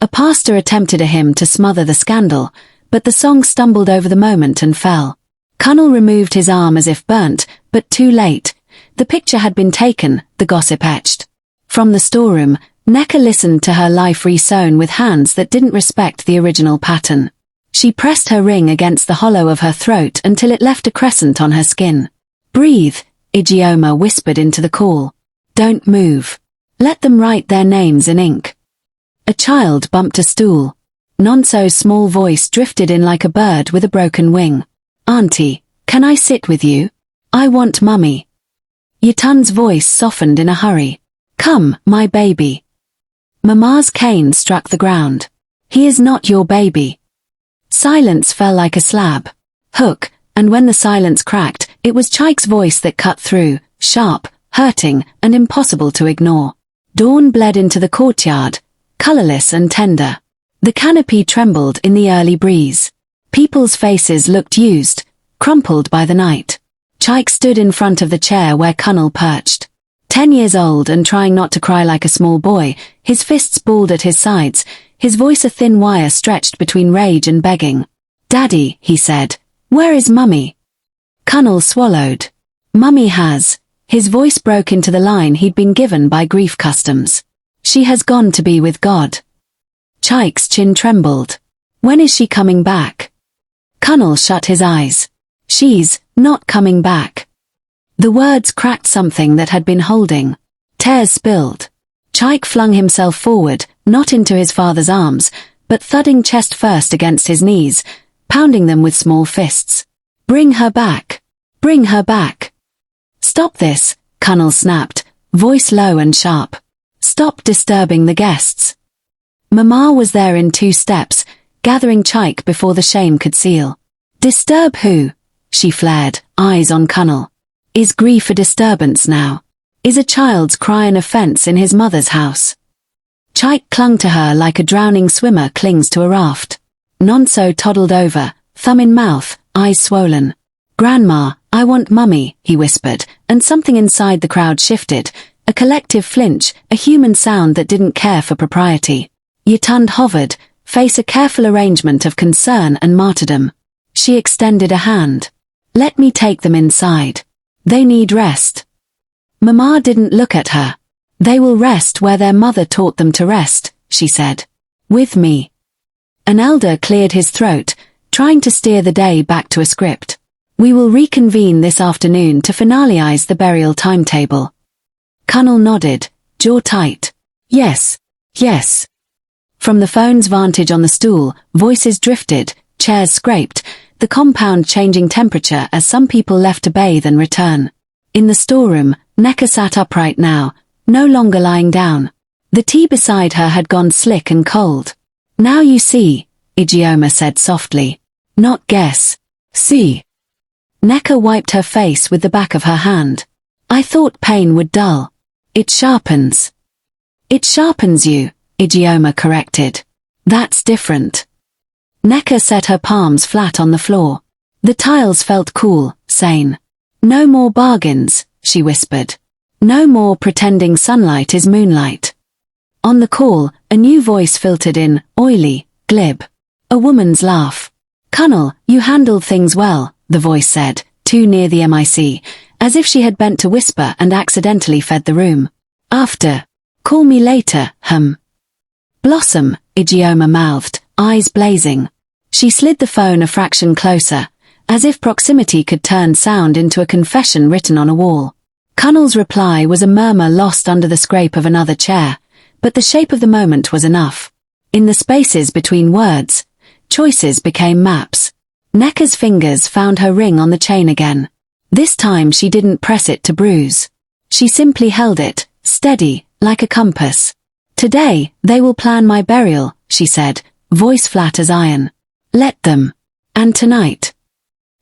A pastor attempted a hymn to smother the scandal, but the song stumbled over the moment and fell. Kunle removed his arm as if burnt, but too late. The picture had been taken, the gossip etched. From the storeroom, Nneka listened to her life re-sewn with hands that didn't respect the original pattern. She pressed her ring against the hollow of her throat until it left a crescent on her skin. Breathe, Ijeoma whispered into the call. Don't move. Let them write their names in ink. A child bumped a stool. Nonso's small voice drifted in like a bird with a broken wing. Auntie, can I sit with you? I want Mummy. Yitun's voice softened in a hurry. Come, my baby. Mama's cane struck the ground. He is not your baby. Silence fell like a slab. Hook, and when the silence cracked, it was Chike's voice that cut through, sharp, hurting, and impossible to ignore. Dawn bled into the courtyard, colorless and tender. The canopy trembled in the early breeze. People's faces looked used, crumpled by the night. Chike stood in front of the chair where Kunle perched. 10 years old and trying not to cry like a small boy, his fists balled at his sides, his voice a thin wire stretched between rage and begging. Daddy, he said, where is Mummy? Kunle swallowed. Mummy has. His voice broke into the line he'd been given by grief customs. She has gone to be with God. Chike's chin trembled. When is she coming back? Kunle shut his eyes. She's not coming back. The words cracked something that had been holding. Tears spilled. Chike flung himself forward, not into his father's arms, but thudding chest first against his knees, pounding them with small fists. Bring her back. Bring her back. Stop this, Kunle snapped, voice low and sharp. Stop disturbing the guests. Mama was there in 2 steps, gathering Chike before the shame could seal. Disturb who? She flared, eyes on Kunle. Is grief a disturbance now? Is a child's cry an offense in his mother's house? Chike clung to her like a drowning swimmer clings to a raft. Nonso toddled over, thumb in mouth, eyes swollen. Grandma, I want Mummy, he whispered, and something inside the crowd shifted, a collective flinch, a human sound that didn't care for propriety. Yitun hovered, face a careful arrangement of concern and martyrdom. She extended a hand. Let me take them inside. They need rest. Mama didn't look at her. They will rest where their mother taught them to rest, she said. With me. An elder cleared his throat, trying to steer the day back to a script. We will reconvene this afternoon to finalize the burial timetable. Kunle nodded, jaw tight. Yes, yes. From the phone's vantage on the stool, voices drifted, chairs scraped, the compound changing temperature as some people left to bathe and return. In the storeroom, Nneka sat upright now, no longer lying down. The tea beside her had gone slick and cold. Now you see, Ijeoma said softly. Not guess. See. Nneka wiped her face with the back of her hand. I thought pain would dull. It sharpens. It sharpens you, Ijeoma corrected. That's different. Nneka set her palms flat on the floor. The tiles felt cool, sane. No more bargains, she whispered. No more pretending sunlight is moonlight. On the call, a new voice filtered in, oily, glib. A woman's laugh. Kunle, you handled things well, the voice said, too near the mic, as if she had bent to whisper and accidentally fed the room. After. Call me later, Blossom, Ijeoma mouthed, eyes blazing. She slid the phone a fraction closer, as if proximity could turn sound into a confession written on a wall. Kunle's reply was a murmur lost under the scrape of another chair, but the shape of the moment was enough. In the spaces between words, choices became maps. Nneka's fingers found her ring on the chain again. This time she didn't press it to bruise. She simply held it, steady, like a compass. Today, they will plan my burial, she said, voice flat as iron. Let them. And tonight.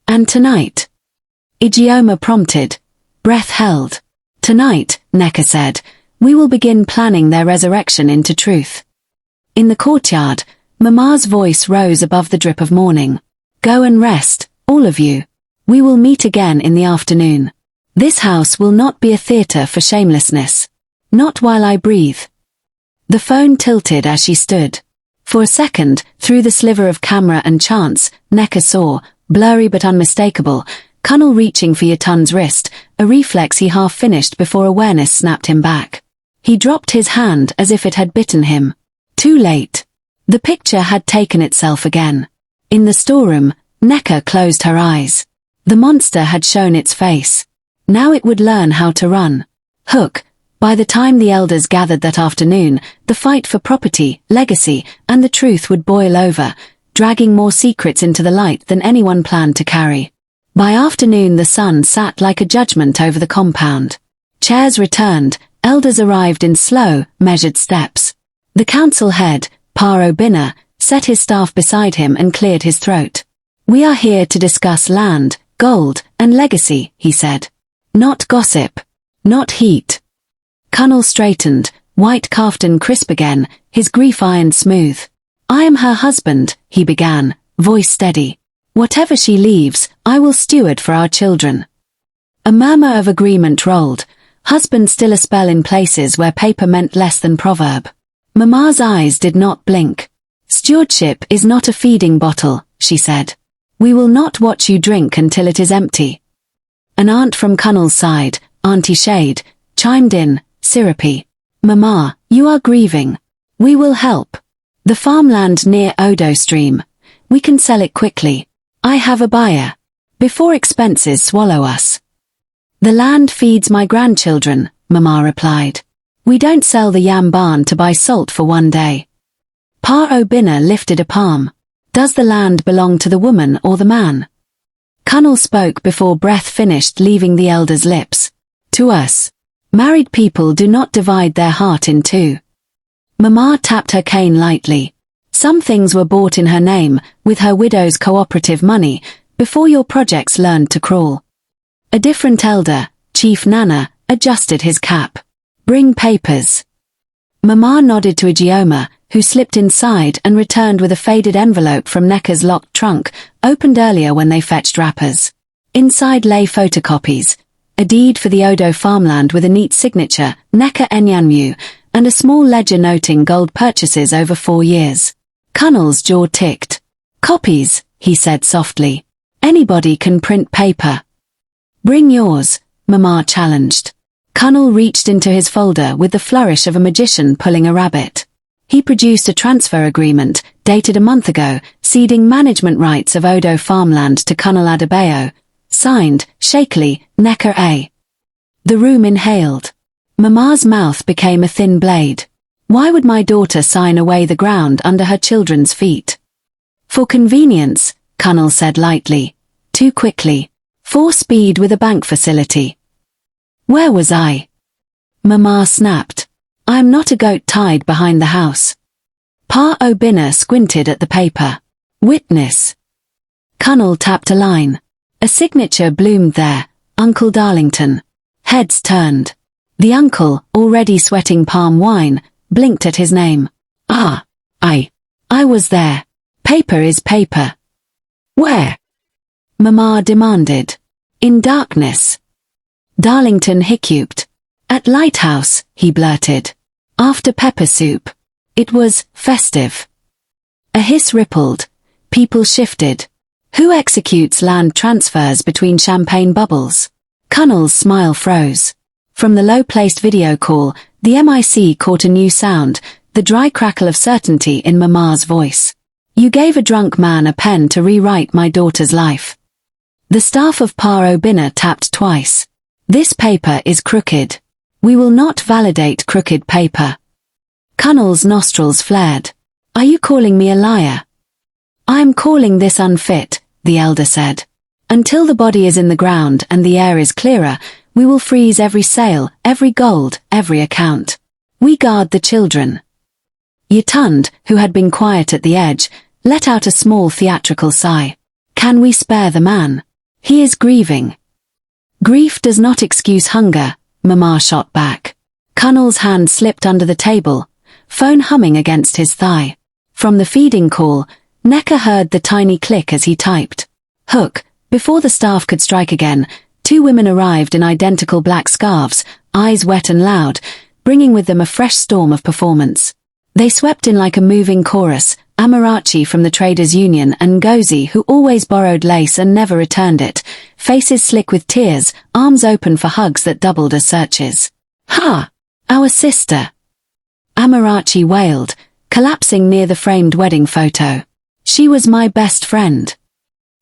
And tonight. Ijeoma prompted. Breath held. Tonight, Nneka said, we will begin planning their resurrection into truth. In the courtyard, Mama's voice rose above the drip of morning. Go and rest, all of you. We will meet again in the afternoon. This house will not be a theater for shamelessness. Not while I breathe. The phone tilted as she stood. For a second, through the sliver of camera and chance, Nneka saw, blurry but unmistakable, Kunle reaching for Yitun's wrist, a reflex he half finished before awareness snapped him back. He dropped his hand as if it had bitten him. Too late. The picture had taken itself again. In the storeroom, Nneka closed her eyes. The monster had shown its face. Now it would learn how to run. Hook. By the time the elders gathered that afternoon, the fight for property, legacy, and the truth would boil over, dragging more secrets into the light than anyone planned to carry. By afternoon the sun sat like a judgment over the compound. Chairs returned, elders arrived in slow, measured steps. The council head, BY, set his staff beside him and cleared his throat. "We are here to discuss land, gold, and legacy," he said. "Not gossip. Not heat." Kunle straightened, white kaftan crisp again, his grief ironed smooth. "I am her husband," he began, voice steady. "Whatever she leaves, I will steward for our children." A murmur of agreement rolled. Husband still a spell in places where paper meant less than proverb. Mama's eyes did not blink. "Stewardship is not a feeding bottle," she said. "We will not watch you drink until it is empty." An aunt from Kunle's side, Auntie Shade, chimed in, syrupy. "Mama, you are grieving. We will help. The farmland near Odo Stream. We can sell it quickly. I have a buyer. Before expenses swallow us." "The land feeds my grandchildren," Mama replied. "We don't sell the yam barn to buy salt for one day." BY lifted a palm. "Does the land belong to the woman or the man?" Kunle spoke before breath finished leaving the elder's lips. "To us. Married people do not divide their heart in two." Mama tapped her cane lightly. "Some things were bought in her name, with her widow's cooperative money, before your projects learned to crawl." A different elder, Chief Nana, adjusted his cap. "Bring papers." Mama nodded to Ijeoma, who slipped inside and returned with a faded envelope from Nneka's locked trunk, opened earlier when they fetched wrappers. Inside lay photocopies, a deed for the Odo farmland with a neat signature, Nneka Enyanmu, and a small ledger noting gold purchases over 4 years. Kunle's jaw ticked. "Copies," he said softly. "Anybody can print paper." "Bring yours," Mama challenged. Kunle reached into his folder with the flourish of a magician pulling a rabbit. He produced a transfer agreement, dated a month ago, ceding management rights of Odo farmland to Kunle Adebayo. Signed, shakily, Nneka A. The room inhaled. Mama's mouth became a thin blade. "Why would my daughter sign away the ground under her children's feet?" "For convenience," Kunle said lightly. "Too quickly. For speed with a bank facility." "Where was I?" Mama snapped. "I am not a goat tied behind the house." BY squinted at the paper. "Witness." Kunle tapped a line. A signature bloomed there, Uncle Darlington. Heads turned. The uncle, already sweating palm wine, blinked at his name. "Ah, I was there. Paper is paper." "Where?" Mama demanded. "In darkness." Darlington hiccuped. "At Lighthouse," he blurted. "After pepper soup. It was festive." A hiss rippled. People shifted. Who executes land transfers between champagne bubbles? Kunle's smile froze. From the low-placed video call, the MIC caught a new sound, the dry crackle of certainty in Mama's voice. "You gave a drunk man a pen to rewrite my daughter's life." The staff of BY tapped twice. "This paper is crooked. We will not validate crooked paper." Kunle's nostrils flared. "Are you calling me a liar?" "I am calling this unfit," the elder said. "Until the body is in the ground and the air is clearer, we will freeze every sale, every gold, every account. We guard the children." Yatund, who had been quiet at the edge, let out a small theatrical sigh. "Can we spare the man? He is grieving." "Grief does not excuse hunger," Mama shot back. Kunle's hand slipped under the table, phone humming against his thigh. From the feeding call, Nneka heard the tiny click as he typed. Hook. Before the staff could strike again, 2 women arrived in identical black scarves, eyes wet and loud, bringing with them a fresh storm of performance. They swept in like a moving chorus, Amarachi from the Traders Union and Ngozi, who always borrowed lace and never returned it, faces slick with tears, arms open for hugs that doubled as searches. "Ha! Our sister. Amarachi wailed, collapsing near the framed wedding photo. She was my best friend.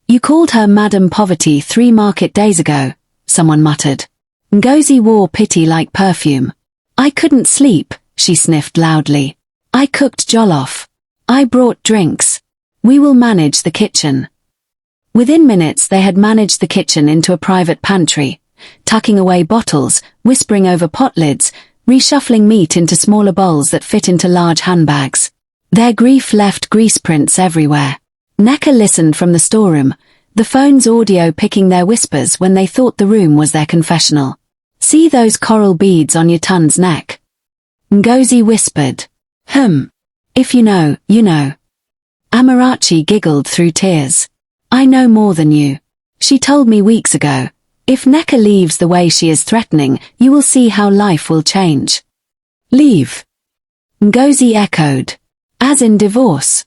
You called her Madam Poverty 3 market days ago, someone muttered. Ngozi wore pity like perfume. I couldn't sleep, she sniffed loudly. I cooked jollof. I brought drinks. We will manage the kitchen. Within minutes they had managed the kitchen into a private pantry, tucking away bottles, whispering over pot lids, reshuffling meat into smaller bowls that fit into large handbags. Their grief left grease prints everywhere. Nneka listened from the storeroom, the phone's audio picking their whispers when they thought the room was their confessional. See those coral beads on your ton's neck? Ngozi whispered. If you know, you know. Amarachi giggled through tears. I know more than you. She told me weeks ago. If Nneka leaves the way she is threatening, you will see how life will change. Leave. Ngozi echoed. As in divorce.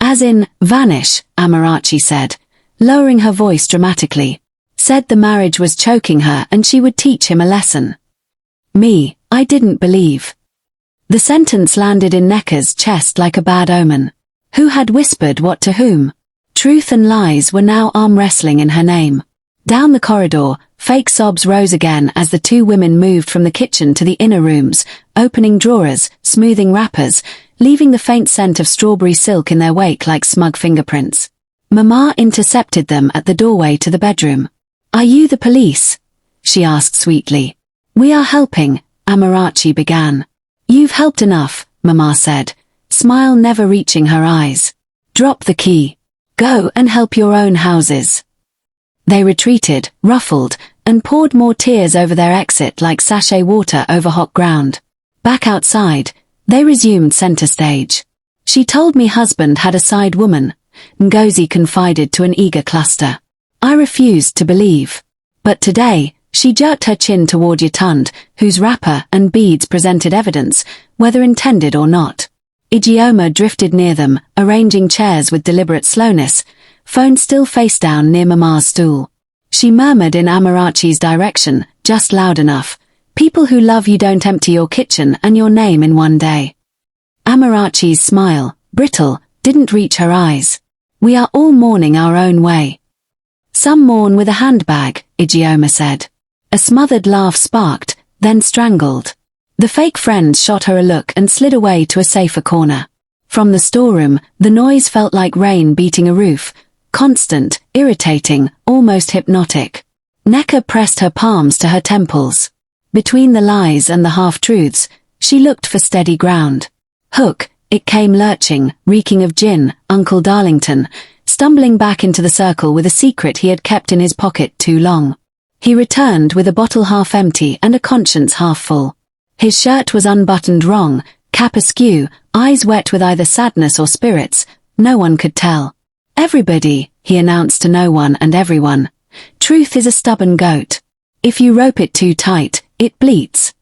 As in, vanish, Amarachi said, lowering her voice dramatically. Said the marriage was choking her and she would teach him a lesson. Me, I didn't believe. The sentence landed in Nneka's chest like a bad omen. Who had whispered what to whom? Truth and lies were now arm wrestling in her name. Down the corridor, fake sobs rose again as the 2 women moved from the kitchen to the inner rooms, opening drawers, smoothing wrappers, leaving the faint scent of strawberry silk in their wake like smug fingerprints. Mama intercepted them at the doorway to the bedroom. Are you the police? She asked sweetly. We are helping, Amarachi began. You've helped enough, Mama said, smile never reaching her eyes. Drop the key. Go and help your own houses. They retreated, ruffled, and poured more tears over their exit like sachet water over hot ground. Back outside, they resumed center stage. She told me husband had a side woman, Ngozi confided to an eager cluster. I refused to believe. But today, she jerked her chin toward Yatund, whose wrapper and beads presented evidence, whether intended or not. Ijeoma drifted near them, arranging chairs with deliberate slowness, phone still face down near Mama's stool. She murmured in Amarachi's direction, just loud enough. People who love you don't empty your kitchen and your name in one day. Amarachi's smile, brittle, didn't reach her eyes. We are all mourning our own way. Some mourn with a handbag, Ijeoma said. A smothered laugh sparked, then strangled. The fake friend shot her a look and slid away to a safer corner. From the storeroom, the noise felt like rain beating a roof, constant, irritating, almost hypnotic. Nneka pressed her palms to her temples. Between the lies and the half-truths, she looked for steady ground. Hook, it came lurching, reeking of gin, Uncle Darlington, stumbling back into the circle with a secret he had kept in his pocket too long. He returned with a bottle half empty and a conscience half full. His shirt was unbuttoned wrong, cap askew, eyes wet with either sadness or spirits, no one could tell. Everybody, he announced to no one and everyone. Truth is a stubborn goat. If you rope it too tight, it bleats.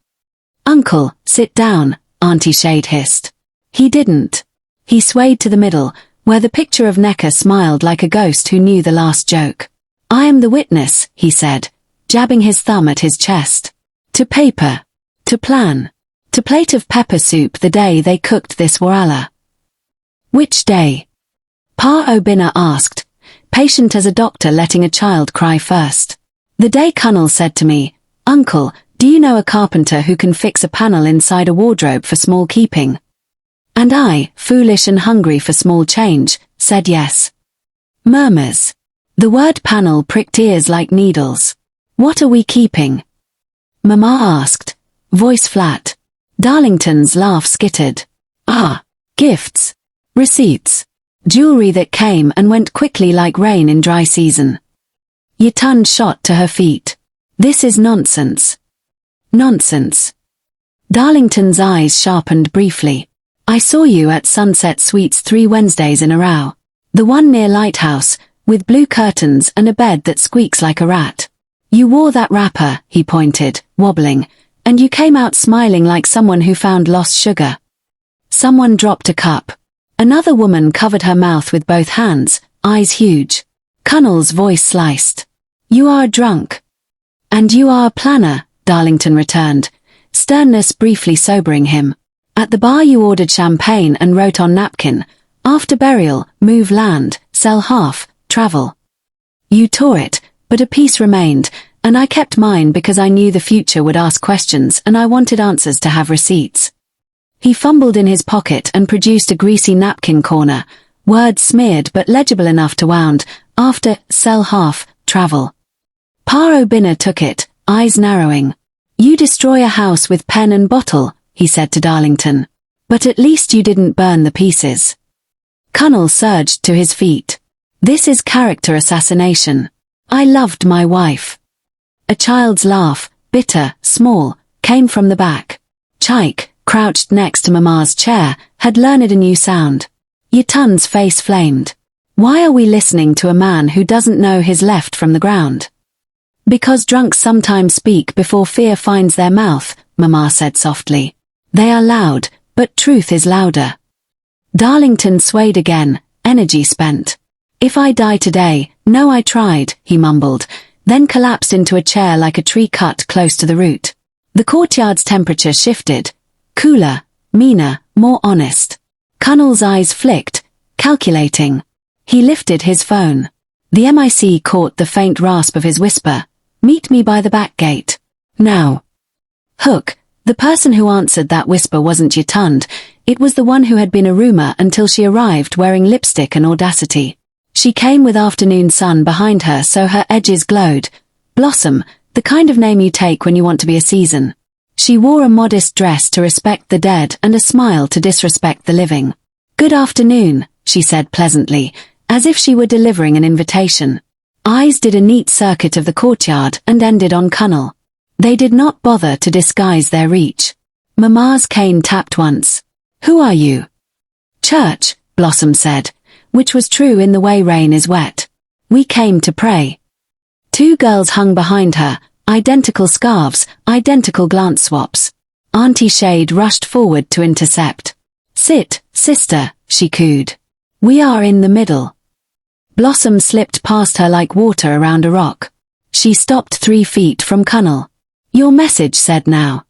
Uncle, sit down, Auntie Shade hissed. He didn't. He swayed to the middle, where the picture of Nneka smiled like a ghost who knew the last joke. I am the witness, he said, jabbing his thumb at his chest. To paper. To plan. To plate of pepper soup the day they cooked this warala. Which day? Pa Obinna asked, patient as a doctor letting a child cry first. The day Kunle said to me, Uncle, do you know a carpenter who can fix a panel inside a wardrobe for small keeping? And I, foolish and hungry for small change, said yes. Murmurs. The word panel pricked ears like needles. What are we keeping? Mama asked, voice flat. Darlington's laugh skittered. Ah, gifts. Receipts. Jewelry that came and went quickly like rain in dry season. Yatund shot to her feet. This is nonsense. Nonsense. Darlington's eyes sharpened briefly. I saw you at Sunset Suites 3 Wednesdays in a row. The one near Lighthouse, with blue curtains and a bed that squeaks like a rat. You wore that wrapper, he pointed, wobbling, and you came out smiling like someone who found lost sugar. Someone dropped a cup. Another woman covered her mouth with both hands, eyes huge. Kunle's voice sliced. You are drunk. And you are a planner, Darlington returned, sternness briefly sobering him. At the bar you ordered champagne and wrote on napkin, "After burial, move land, sell half, travel." You tore it, but a piece remained, and I kept mine because I knew the future would ask questions and I wanted answers to have receipts. He fumbled in his pocket and produced a greasy napkin corner, words smeared but legible enough to wound, "After, sell half, travel." Pa O'Binna took it, eyes narrowing. "You destroy a house with pen and bottle," he said to Darlington. "But at least you didn't burn the pieces." Kunle surged to his feet. "This is character assassination. I loved my wife." A child's laugh, bitter, small, came from the back. Chaik, crouched next to Mama's chair, had learned a new sound. Yitun's face flamed. "Why are we listening to a man who doesn't know his left from the ground?" "Because drunks sometimes speak before fear finds their mouth," Mama said softly. "They are loud, but truth is louder." Darlington swayed again, energy spent. "If I die today, know I tried," he mumbled, then collapsed into a chair like a tree cut close to the root. The courtyard's temperature shifted. Cooler, meaner, more honest. Kunle's eyes flicked, calculating. He lifted his phone. The MIC caught the faint rasp of his whisper. "Meet me by the back gate. Now." Hook, the person who answered that whisper wasn't Yitund, it was the one who had been a rumor until she arrived wearing lipstick and audacity. She came with afternoon sun behind her so her edges glowed. Blossom, the kind of name you take when you want to be a season. She wore a modest dress to respect the dead and a smile to disrespect the living. "Good afternoon," she said pleasantly, as if she were delivering an invitation. Eyes did a neat circuit of the courtyard and ended on Kunle. They did not bother to disguise their reach. Mama's cane tapped once. "Who are you?" "Church," Blossom said, which was true in the way rain is wet. "We came to pray." Two girls hung behind her, identical scarves, identical glance swaps. Auntie Shade rushed forward to intercept. "Sit, sister," she cooed. "We are in the middle." Blossom slipped past her like water around a rock. She stopped 3 feet from Kunle. "Your message said now."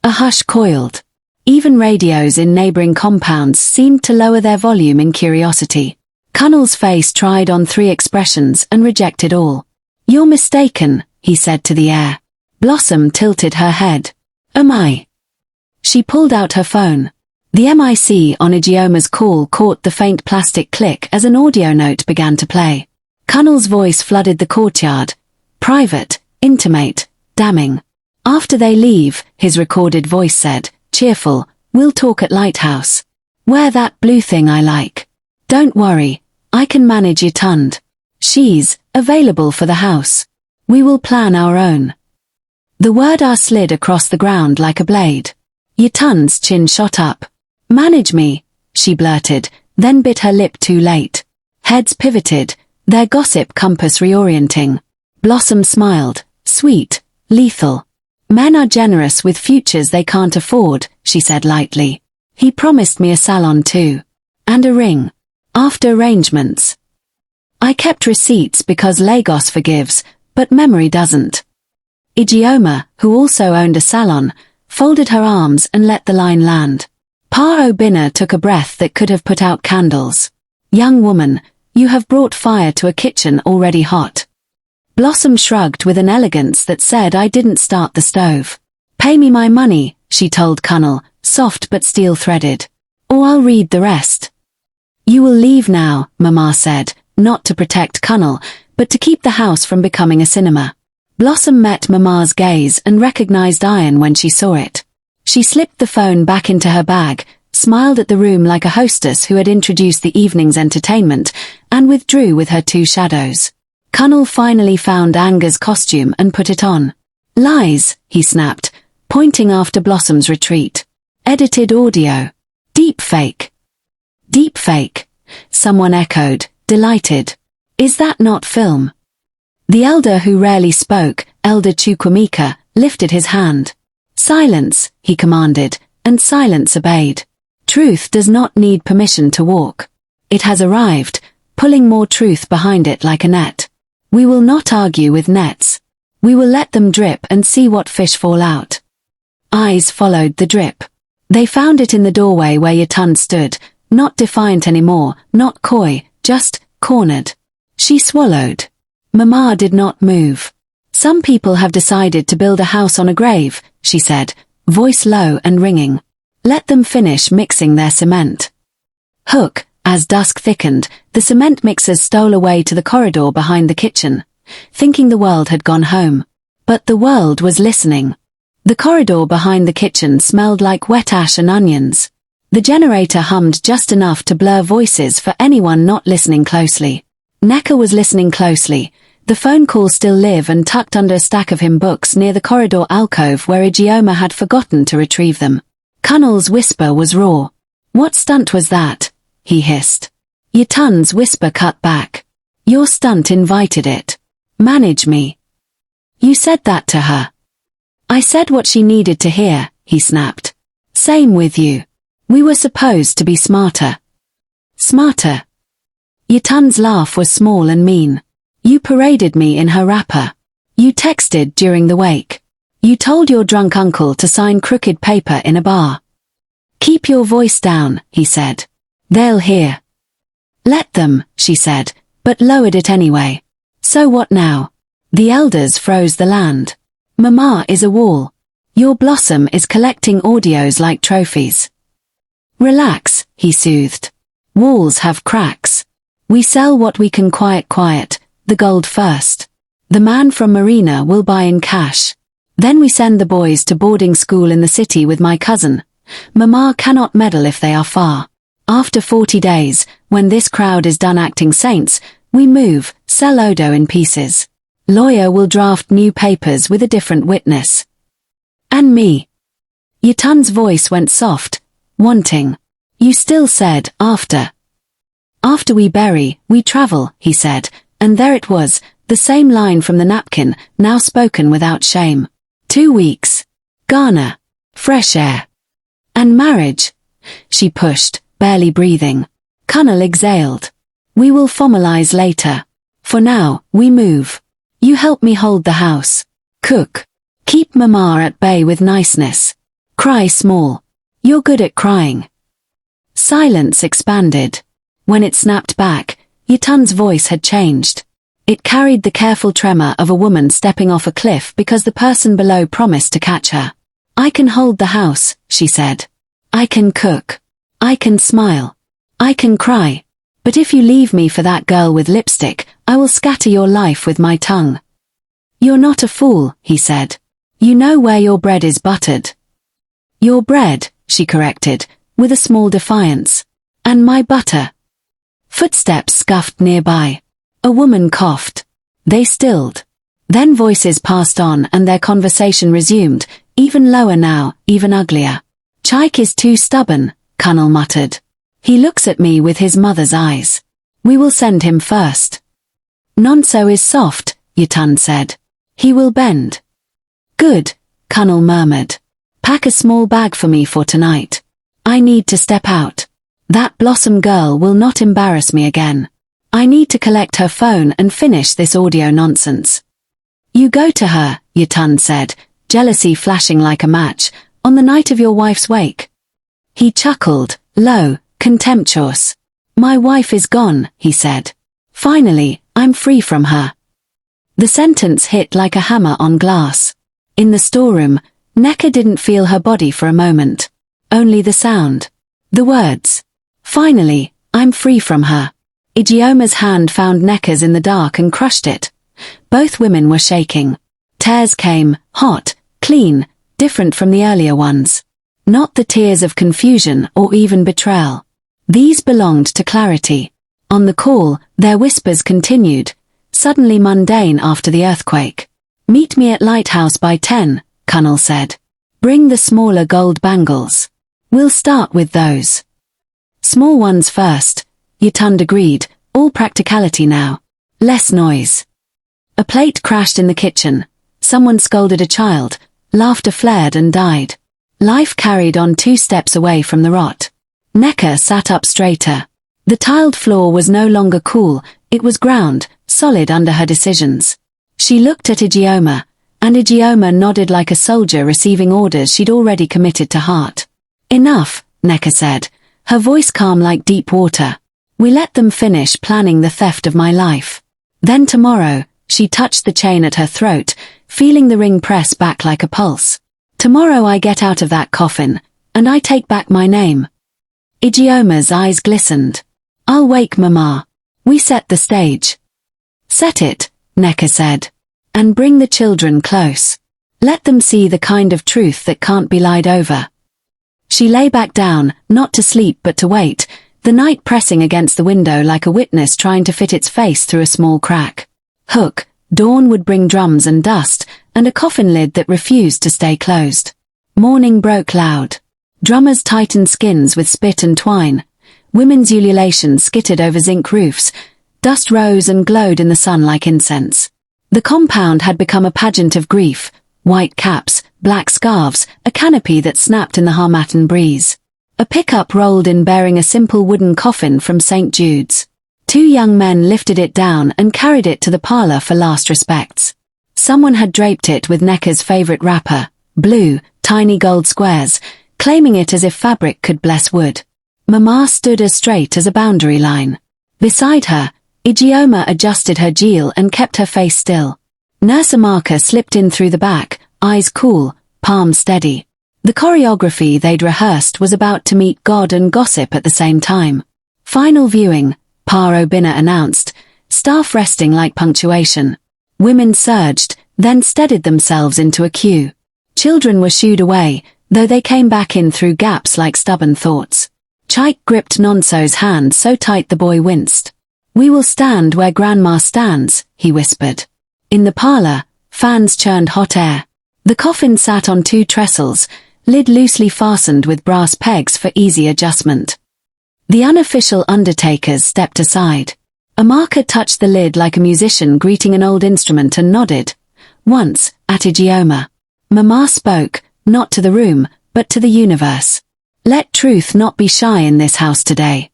A hush coiled. Even radios in neighboring compounds seemed to lower their volume in curiosity. Kunle's face tried on 3 expressions and rejected all. "You're mistaken," he said to the air. Blossom tilted her head. "Am I?" She pulled out her phone. The MIC on Igioma's call caught the faint plastic click as an audio note began to play. Kunle's voice flooded the courtyard. Private, intimate, damning. "After they leave," his recorded voice said, cheerful, "we'll talk at Lighthouse. Wear that blue thing I like. Don't worry, I can manage Yitund. She's available for the house. We will plan our own." The word "R" slid across the ground like a blade. Yitund's chin shot up. "Manage me," she blurted, then bit her lip too late. Heads pivoted, their gossip compass reorienting. Blossom smiled, sweet, lethal. "Men are generous with futures they can't afford," she said lightly. "He promised me a salon too. And a ring. After arrangements. I kept receipts because Lagos forgives, but memory doesn't." Ijeoma, who also owned a salon, folded her arms and let the line land. Pa O'Binna took a breath that could have put out candles. "Young woman, you have brought fire to a kitchen already hot." Blossom shrugged with an elegance that said I didn't start the stove. "Pay me my money," she told Kunle, soft but steel-threaded. "Or I'll read the rest." "You will leave now," Mama said, not to protect Kunle, but to keep the house from becoming a cinema. Blossom met Mama's gaze and recognized iron when she saw it. She slipped the phone back into her bag, smiled at the room like a hostess who had introduced the evening's entertainment, and withdrew with her 2 shadows. Kunle finally found Anger's costume and put it on. "Lies," he snapped, pointing after Blossom's retreat. "Edited audio. Deep fake." "Deep fake," someone echoed, delighted. "Is that not film?" The elder who rarely spoke, Elder Chukwemeka, lifted his hand. "Silence," he commanded, and silence obeyed. Truth does not need permission to walk. It has arrived, pulling more truth behind it like a net. We will not argue with nets. We will let them drip and see what fish fall out. Eyes followed the drip. They found it in the doorway where Yatun stood, not defiant anymore, not coy, just cornered. She swallowed. Mama did not move. Some people have decided to build a house on a grave, she said, voice low and ringing. Let them finish mixing their cement. Hook, as dusk thickened, the cement mixers stole away to the corridor behind the kitchen, thinking the world had gone home. But the world was listening. The corridor behind the kitchen smelled like wet ash and onions. The generator hummed just enough to blur voices for anyone not listening closely. Nneka was listening closely, the phone call still live and tucked under a stack of hymn books near the corridor alcove where Ijeoma had forgotten to retrieve them. Kunle's whisper was raw. What stunt was that? He hissed. Yatun's whisper cut back. Your stunt invited it. Manage me. You said that to her. I said what she needed to hear, he snapped. Same with you. We were supposed to be smarter. Smarter. Yatun's laugh was small and mean. You paraded me in her wrapper. You texted during the wake. You told your drunk uncle to sign crooked paper in a bar. Keep your voice down, he said. They'll hear. Let them, she said, but lowered it anyway. So what now? The elders froze the land. Mama is a wall. Your blossom is collecting audios like trophies. Relax, he soothed. Walls have cracks. We sell what we can quiet, the gold first. The man from Marina will buy in cash. Then we send the boys to boarding school in the city with my cousin. Mama cannot meddle if they are far. After 40 days, when this crowd is done acting saints, we move, sell Odo in pieces. Lawyer will draft new papers with a different witness. And me. Yatun's voice went soft, wanting. You still said, after. After we bury, we travel, he said, and there it was, the same line from the napkin, now spoken without shame. 2 weeks. Ghana. Fresh air. And marriage. She pushed, barely breathing. Kunle exhaled. We will formalize later. For now, we move. You help me hold the house. Cook. Keep Mama at bay with niceness. Cry small. You're good at crying. Silence expanded. When it snapped back, Yatun's voice had changed. It carried the careful tremor of a woman stepping off a cliff because the person below promised to catch her. I can hold the house, she said. I can cook. I can smile. I can cry. But if you leave me for that girl with lipstick, I will scatter your life with my tongue. You're not a fool, he said. You know where your bread is buttered. Your bread, she corrected, with a small defiance. And my butter. Footsteps scuffed nearby. A woman coughed. They stilled. Then voices passed on and their conversation resumed, even lower now, even uglier. Chaik is too stubborn, Kunle muttered. He looks at me with his mother's eyes. We will send him first. Nonso is soft, Yatun said. He will bend. Good, Kunle murmured. Pack a small bag for me for tonight. I need to step out. That Blossom girl will not embarrass me again. I need to collect her phone and finish this audio nonsense. You go to her, Yatun said, jealousy flashing like a match, on the night of your wife's wake. He chuckled, low, contemptuous. My wife is gone, he said. Finally, I'm free from her. The sentence hit like a hammer on glass. In the storeroom, Nneka didn't feel her body for a moment. Only the sound. The words. Finally, I'm free from her. Ijeoma's hand found Nneka's in the dark and crushed it. Both women were shaking. Tears came, hot, clean, different from the earlier ones. Not the tears of confusion or even betrayal. These belonged to clarity. On the call, their whispers continued, suddenly mundane after the earthquake. Meet me at Lighthouse by 10, Kunle said. Bring the smaller gold bangles. We'll start with those. Small ones first, Yatun agreed, all practicality now. Less noise. A plate crashed in the kitchen. Someone scolded a child, laughter flared and died. Life carried on 2 steps away from the rot. Nneka sat up straighter. The tiled floor was no longer cool, it was ground, solid under her decisions. She looked at Ijeoma, And Ijeoma nodded like a soldier receiving orders she'd already committed to heart. Enough, Nneka said, her voice calm like deep water. We let them finish planning the theft of my life. Then tomorrow, she touched the chain at her throat, feeling the ring press back like a pulse. Tomorrow I get out of that coffin, and I take back my name. Ijeoma's eyes glistened. I'll wake Mama. We set the stage. Set it, Nneka said. And bring the children close. Let them see the kind of truth that can't be lied over. She lay back down, not to sleep but to wait, the night pressing against the window like a witness trying to fit its face through a small crack. Hook, dawn would bring drums and dust, and a coffin lid that refused to stay closed. Morning broke loud. Drummers tightened skins with spit and twine. Women's ululations skittered over zinc roofs. Dust rose and glowed in the sun like incense. The compound had become a pageant of grief. White caps, black scarves, a canopy that snapped in the Harmattan breeze. A pickup rolled in bearing a simple wooden coffin from St. Jude's. 2 young men lifted it down and carried it to the parlor for last respects. Someone had draped it with Nneka's favorite wrapper, blue, tiny gold squares, claiming it as if fabric could bless wood. Mama stood as straight as a boundary line. Beside her, Ijeoma adjusted her jewel and kept her face still. Nurse Amaka slipped in through the back, eyes cool, palms steady. The choreography they'd rehearsed was about to meet God and gossip at the same time. Final viewing, Pa Obinna announced, staff resting like punctuation. Women surged, then steadied themselves into a queue. Children were shooed away, though they came back in through gaps like stubborn thoughts. Chaik gripped Nonso's hand so tight the boy winced. We will stand where Grandma stands, he whispered. In the parlor, fans churned hot air. The coffin sat on 2 trestles, lid loosely fastened with brass pegs for easy adjustment. The unofficial undertakers stepped aside. Amaka touched the lid like a musician greeting an old instrument and nodded. Once, at Ijeoma. Mama spoke, not to the room, but to the universe. Let truth not be shy in this house today.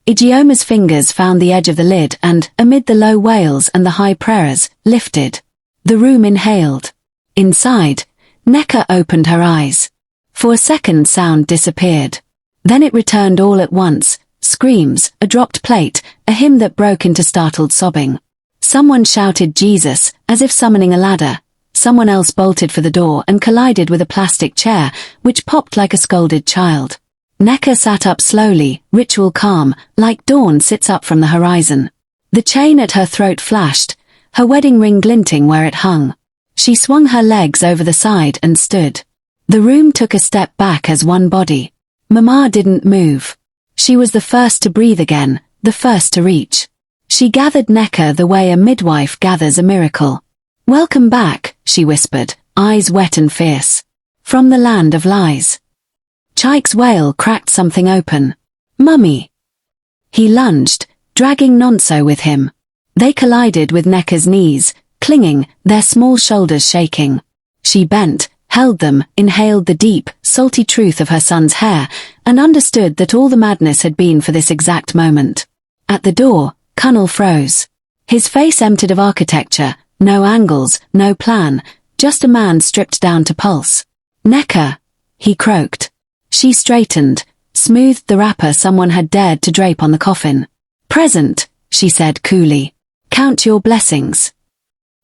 Ijeoma's fingers found the edge of the lid and, amid the low wails and the high prayers, lifted. The room inhaled. Inside, Nneka opened her eyes. For a second sound disappeared. Then it returned all at once, screams, a dropped plate, a hymn that broke into startled sobbing. Someone shouted Jesus, as if summoning a ladder. Someone else bolted for the door and collided with a plastic chair, which popped like a scolded child. Nneka sat up slowly, ritual calm, like dawn sits up from the horizon. The chain at her throat flashed, her wedding ring glinting where it hung. She swung her legs over the side and stood. The room took a step back as one body. Mama didn't move. She was the first to breathe again, the first to reach. She gathered Nneka the way a midwife gathers a miracle. Welcome back, she whispered, eyes wet and fierce. From the land of lies. Chaik's wail cracked something open. Mummy. He lunged, dragging Nonso with him. They collided with Nneka's knees, clinging, their small shoulders shaking. She bent, held them, inhaled the deep, salty truth of her son's hair, and understood that all the madness had been for this exact moment. At the door, Kunle froze. His face emptied of architecture, no angles, no plan, just a man stripped down to pulse. Nneka, he croaked. She straightened, smoothed the wrapper someone had dared to drape on the coffin. Present, she said coolly. Count your blessings.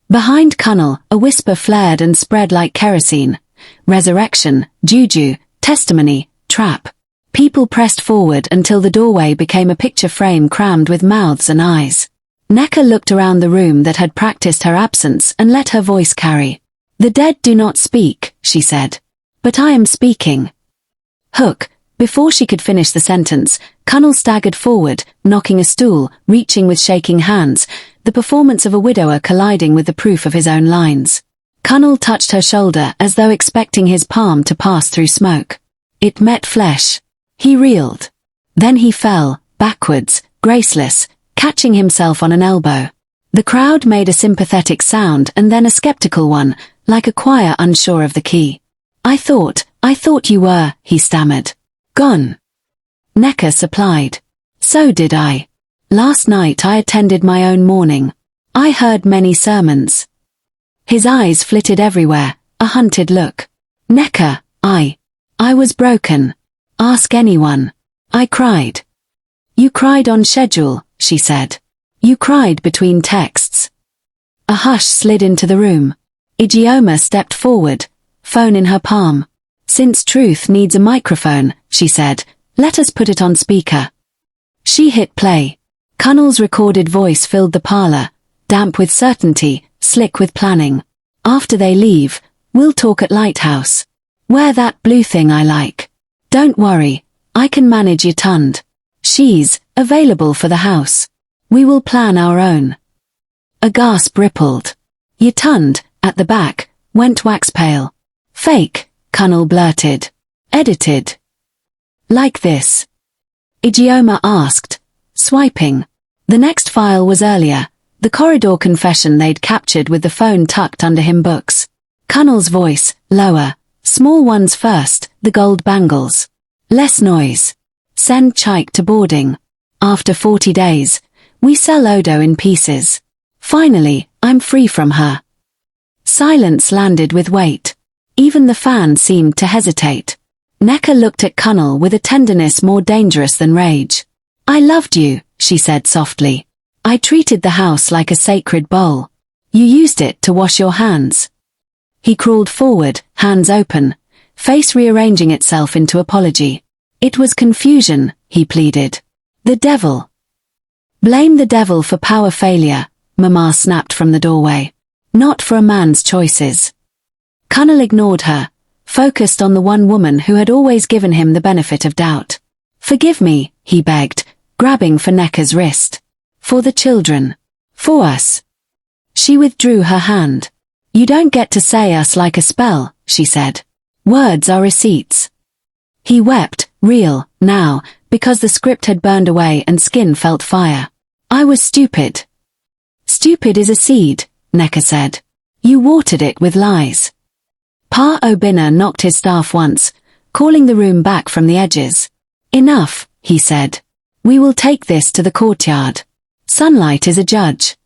Behind Kunle, a whisper flared and spread like kerosene. Resurrection, juju, testimony, trap. People pressed forward until the doorway became a picture frame crammed with mouths and eyes. Nneka looked around the room that had practiced her absence and let her voice carry. The dead do not speak, she said. But I am speaking. Hook. Before she could finish the sentence, Kunle staggered forward, knocking a stool, reaching with shaking hands, the performance of a widower colliding with the proof of his own lines. Kunle touched her shoulder as though expecting his palm to pass through smoke. It met flesh. He reeled. Then he fell, backwards, graceless, catching himself on an elbow. The crowd made a sympathetic sound and then a skeptical one, like a choir unsure of the key. I thought you were, he stammered. Gone. Nneka supplied. So did I. Last night I attended my own mourning. I heard many sermons. His eyes flitted everywhere, a hunted look. Nneka, I was broken. Ask anyone. I cried. You cried on schedule, she said. You cried between texts. A hush slid into the room. Ijeoma stepped forward, phone in her palm. Since truth needs a microphone, she said, let us put it on speaker. She hit play. Kunle's recorded voice filled the parlor, damp with certainty, slick with planning. After they leave, we'll talk at Lighthouse. Wear that blue thing I like. Don't worry, I can manage Ytund. She's available for the house. We will plan our own. A gasp rippled. Ytund, at the back, went wax pale. Fake, Kunle blurted. Edited. Like this? Ijeoma asked, swiping. The next file was earlier, the corridor confession they'd captured with the phone tucked under him books. Kunle's voice, lower. Small ones first, the gold bangles. Less noise. Send Chike to boarding. After 40 days, we sell Odo in pieces. Finally, I'm free from her. Silence landed with weight. Even the fan seemed to hesitate. Nneka looked at Kunle with a tenderness more dangerous than rage. I loved you, she said softly. I treated the house like a sacred bowl. You used it to wash your hands. He crawled forward, hands open, face rearranging itself into apology. It was confusion, he pleaded. The devil. Blame the devil for power failure, Mama snapped from the doorway. Not for a man's choices. Kunle ignored her, focused on the one woman who had always given him the benefit of doubt. Forgive me, he begged, grabbing for Nneka's wrist. For the children. For us. She withdrew her hand. You don't get to say us like a spell, she said. Words are receipts. He wept, real, now, because the script had burned away and skin felt fire. I was stupid. Stupid is a seed, Nneka said. You watered it with lies. Pa Obinna knocked his staff once, calling the room back from the edges. Enough, he said. We will take this to the courtyard. Sunlight is a judge.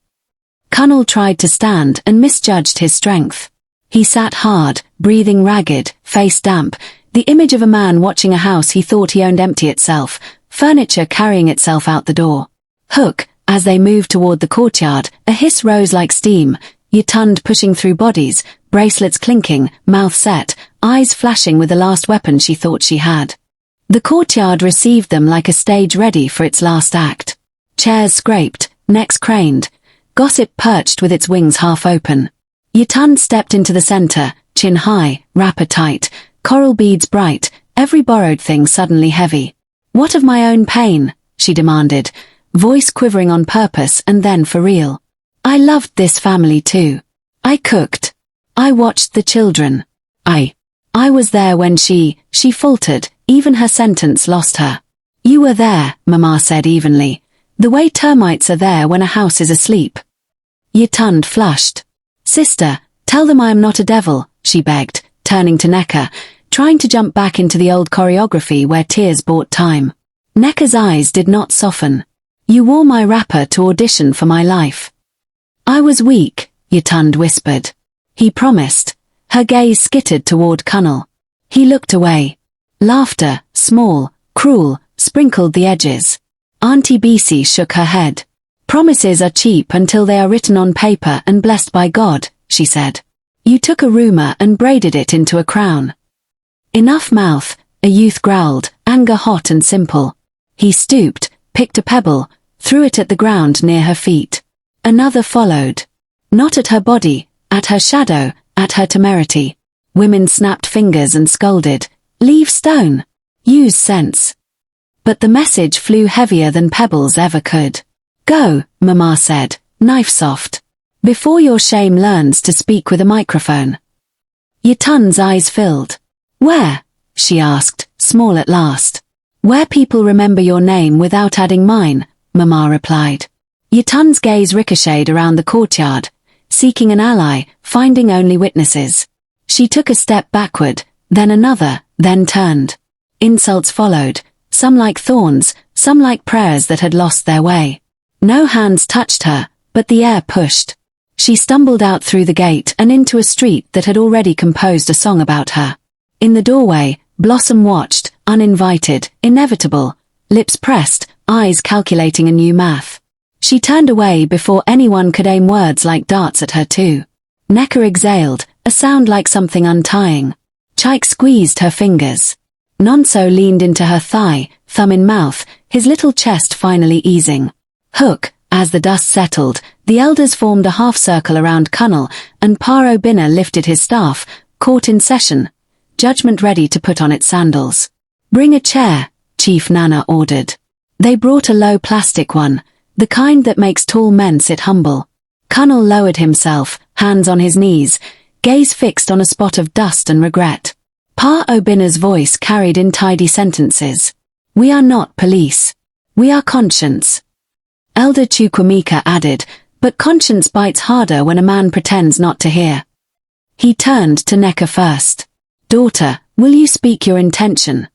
Kunle tried to stand and misjudged his strength. He sat hard, breathing ragged, face damp, the image of a man watching a house he thought he owned empty itself, furniture carrying itself out the door. Hook, as they moved toward the courtyard, a hiss rose like steam, Ytund pushing through bodies, bracelets clinking, mouth set, eyes flashing with the last weapon she thought she had. The courtyard received them like a stage ready for its last act. Chairs scraped, necks craned, gossip perched with its wings half open. Ytund stepped into the center, chin high, wrapper tight, coral beads bright, every borrowed thing suddenly heavy. What of my own pain? She demanded, voice quivering on purpose and then for real. I loved this family too. I cooked. I watched the children. I was there when she faltered, even her sentence lost her. You were there, Mama said evenly, the way termites are there when a house is asleep. Ytund flushed. Sister, tell them I am not a devil, she begged, turning to Nneka, trying to jump back into the old choreography where tears bought time. Nneka's eyes did not soften. You wore my wrapper to audition for my life. I was weak, Ytund whispered. He promised. Her gaze skittered toward Kunle. He looked away. Laughter, small, cruel, sprinkled the edges. Auntie Bisi shook her head. Promises are cheap until they are written on paper and blessed by God, she said. You took a rumor and braided it into a crown. Enough mouth, a youth growled, anger hot and simple. He stooped, picked a pebble, threw it at the ground near her feet. Another followed. Not at her body, at her shadow, at her temerity. Women snapped fingers and scolded. Leave stone. Use sense. But the message flew heavier than pebbles ever could. Go, Mama said, knife soft. Before your shame learns to speak with a microphone. Ytund's eyes filled. Where? She asked, small at last. Where people remember your name without adding mine, Mama replied. Ytund's gaze ricocheted around the courtyard, seeking an ally, finding only witnesses. She took a step backward, then another, then turned. Insults followed, some like thorns, some like prayers that had lost their way. No hands touched her, but the air pushed. She stumbled out through the gate and into a street that had already composed a song about her. In the doorway, Blossom watched, uninvited, inevitable, lips pressed, eyes calculating a new math. She turned away before anyone could aim words like darts at her too. Nneka exhaled, a sound like something untying. Chike squeezed her fingers. Nonso leaned into her thigh, thumb in mouth, his little chest finally easing. Hook, as the dust settled, the elders formed a half-circle around Kunle, and Paro Binna lifted his staff, court in session, judgment ready to put on its sandals. Bring a chair, Chief Nana ordered. They brought a low plastic one, the kind that makes tall men sit humble. Kunle lowered himself, hands on his knees, gaze fixed on a spot of dust and regret. Paro Binna's voice carried in tidy sentences. We are not police. We are conscience. Elder Chukwuemeka added, but conscience bites harder when a man pretends not to hear. He turned to Nneka first. Daughter, will you speak your intention?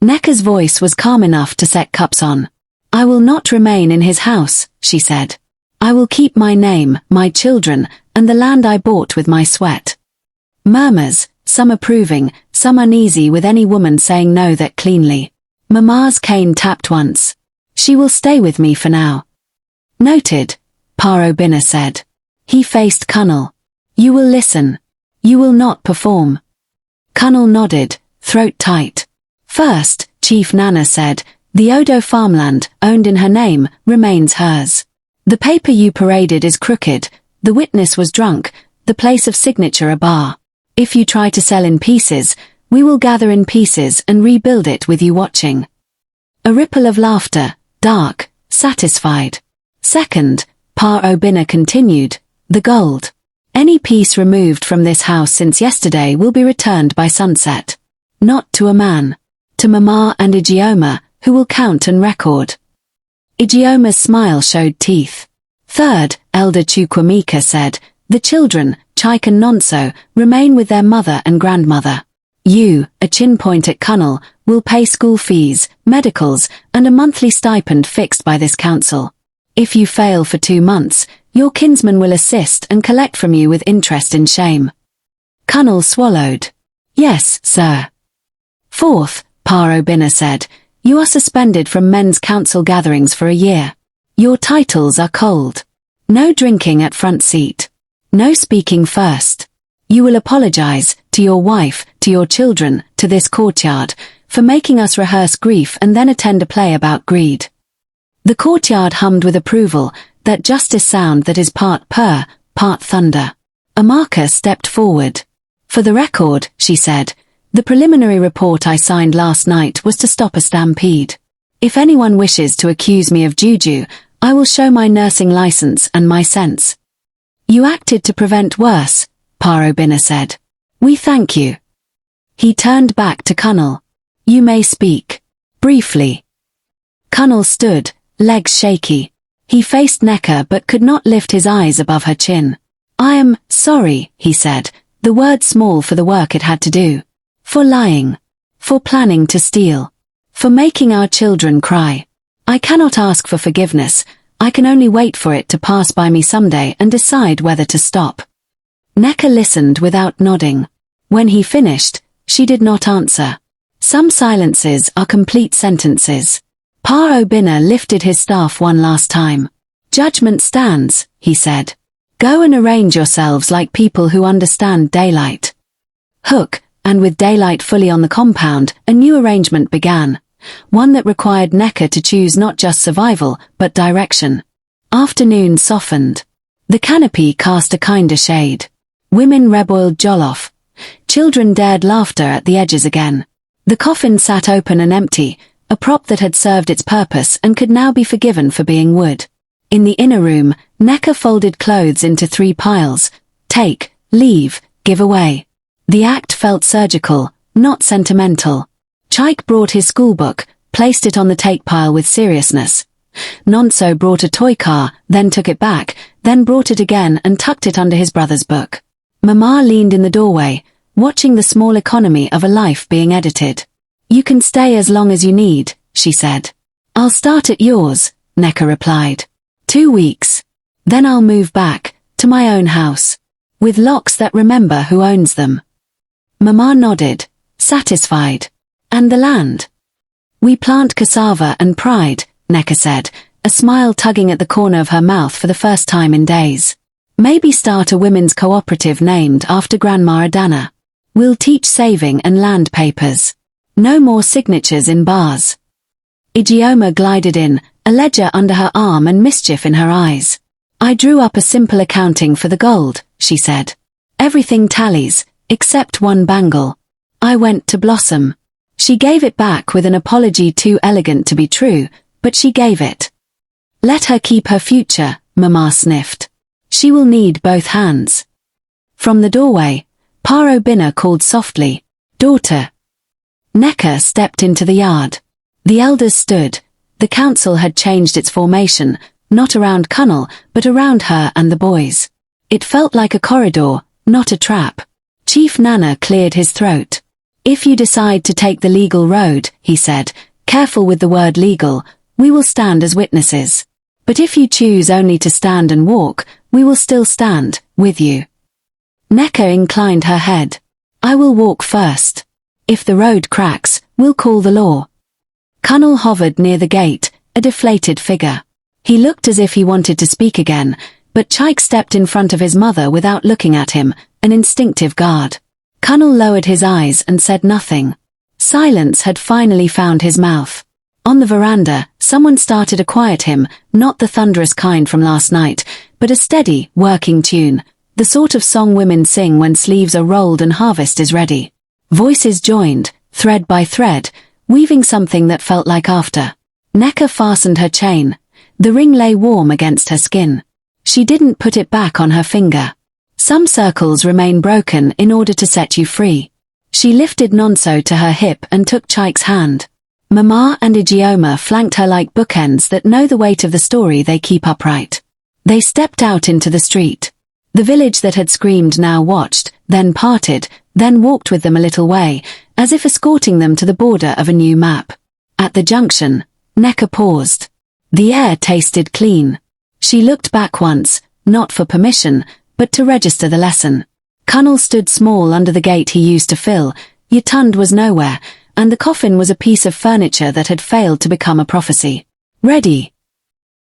Nneka's voice was calm enough to set cups on. I will not remain in his house, she said. I will keep my name, my children, and the land I bought with my sweat. Murmurs, some approving, some uneasy with any woman saying no that cleanly. Mama's cane tapped once. She will stay with me for now. Noted, Paro Binna said. He faced Kunle. You will listen. You will not perform. Kunle nodded, throat tight. First, Chief Nana said, the Odo farmland, owned in her name, remains hers. The paper you paraded is crooked, the witness was drunk, the place of signature a bar. If you try to sell in pieces, we will gather in pieces and rebuild it with you watching. A ripple of laughter, dark, satisfied. Second, Paro Binna continued, the gold. Any piece removed from this house since yesterday will be returned by sunset. Not to a man. To Mama and Ijeoma, who will count and record. Ijeoma's smile showed teeth. Third, Elder Chukwuemeka said, the children, Chike and Nonso, remain with their mother and grandmother. You, a chin point at Kunle, will pay school fees, medicals, and a monthly stipend fixed by this council. If you fail for 2 months, your kinsman will assist and collect from you with interest in shame. Kunle swallowed. Yes, sir. Fourth, Paro Binna said, you are suspended from men's council gatherings for a year. Your titles are cold. No drinking at front seat. No speaking first. You will apologize, to your wife, to your children, to this courtyard, for making us rehearse grief and then attend a play about greed. The courtyard hummed with approval, that justice sound that is part purr, part thunder. Amaka stepped forward. For the record, she said, the preliminary report I signed last night was to stop a stampede. If anyone wishes to accuse me of juju, I will show my nursing license and my sense. You acted to prevent worse, Paro Binna said. We thank you. He turned back to Kunle. You may speak. Briefly. Kunle stood, legs shaky. He faced Nneka but could not lift his eyes above her chin. I am sorry, he said, the word small for the work it had to do. For lying. For planning to steal. For making our children cry. I cannot ask for forgiveness, I can only wait for it to pass by me someday and decide whether to stop. Nneka listened without nodding. When he finished, she did not answer. Some silences are complete sentences. Paro Binna lifted his staff one last time. Judgment stands, he said. Go and arrange yourselves like people who understand daylight. Hook, and with daylight fully on the compound, a new arrangement began. One that required Nneka to choose not just survival, but direction. Afternoon softened. The canopy cast a kinder shade. Women reboiled jollof. Children dared laughter at the edges again. The coffin sat open and empty, a prop that had served its purpose and could now be forgiven for being wood. In the inner room, Nneka folded clothes into 3 piles. Take, leave, give away. The act felt surgical, not sentimental. Chike brought his schoolbook, placed it on the take pile with seriousness. Nonso brought a toy car, then took it back, then brought it again and tucked it under his brother's book. Mama leaned in the doorway, watching the small economy of a life being edited. You can stay as long as you need, she said. I'll start at yours, Nneka replied. 2 weeks. Then I'll move back, To my own house. With locks that remember who owns them. Mama nodded, satisfied. And the land? We plant cassava and pride, Nneka said, a smile tugging at the corner of her mouth for the first time in days. Maybe start a women's cooperative named after Grandma Adana. We'll teach saving and land papers. No more signatures in bars. Ijeoma glided in, a ledger under her arm and mischief in her eyes. I drew up a simple accounting for the gold, she said. Everything tallies, except one bangle. I went to Blossom. She gave it back with an apology too elegant to be true, but she gave it. Let her keep her future, Mama sniffed. She will need both hands. From the doorway, Paro Binna called softly, Daughter. Nneka stepped into the yard. The elders stood. The council had changed its formation, not around Kunle, but around her and the boys. It felt like a corridor, not a trap. Chief Nana cleared his throat. If you decide to take the legal road, he said, careful with the word legal, we will stand as witnesses. But if you choose only to stand and walk, we will still stand, with you. Nneka inclined her head. I will walk first. If the road cracks, we'll call the law. Kunle hovered near the gate, a deflated figure. He looked as if he wanted to speak again, but Chaik stepped in front of his mother without looking at him, an instinctive guard. Kunle lowered his eyes and said nothing. Silence had finally found his mouth. On the veranda, someone started to quiet him, not the thunderous kind from last night, but a steady, working tune, the sort of song women sing when sleeves are rolled and harvest is ready. Voices joined, thread by thread, weaving something that felt like after. Nneka fastened her chain. The ring lay warm against her skin. She didn't put it back on her finger. Some circles remain broken in order to set you free. She lifted Nonso to her hip and took Chaik's hand. Mama and Ijeoma flanked her like bookends that know the weight of the story they keep upright. They stepped out into the street. The village that had screamed now watched, then parted, then walked with them a little way, as if escorting them to the border of a new map. At the junction, Nneka paused. The air tasted clean. She looked back once, not for permission, but to register the lesson. Kunle stood small under the gate he used to fill, Yatund was nowhere, and the coffin was a piece of furniture that had failed to become a prophecy. Ready?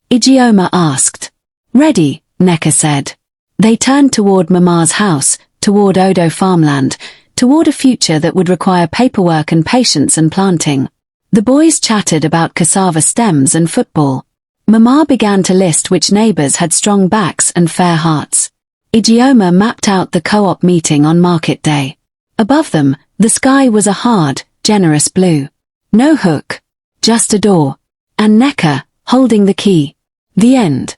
Ijeoma asked. Ready, Nneka said. They turned toward Mama's house, toward Odo farmland, toward a future that would require paperwork and patience and planting. The boys chattered about cassava stems and football. Mama began to list which neighbors had strong backs and fair hearts. Ijeoma mapped out the co-op meeting on market day. Above them, the sky was a hard, generous blue. No hook. Just a door. And Nneka, holding the key. The end.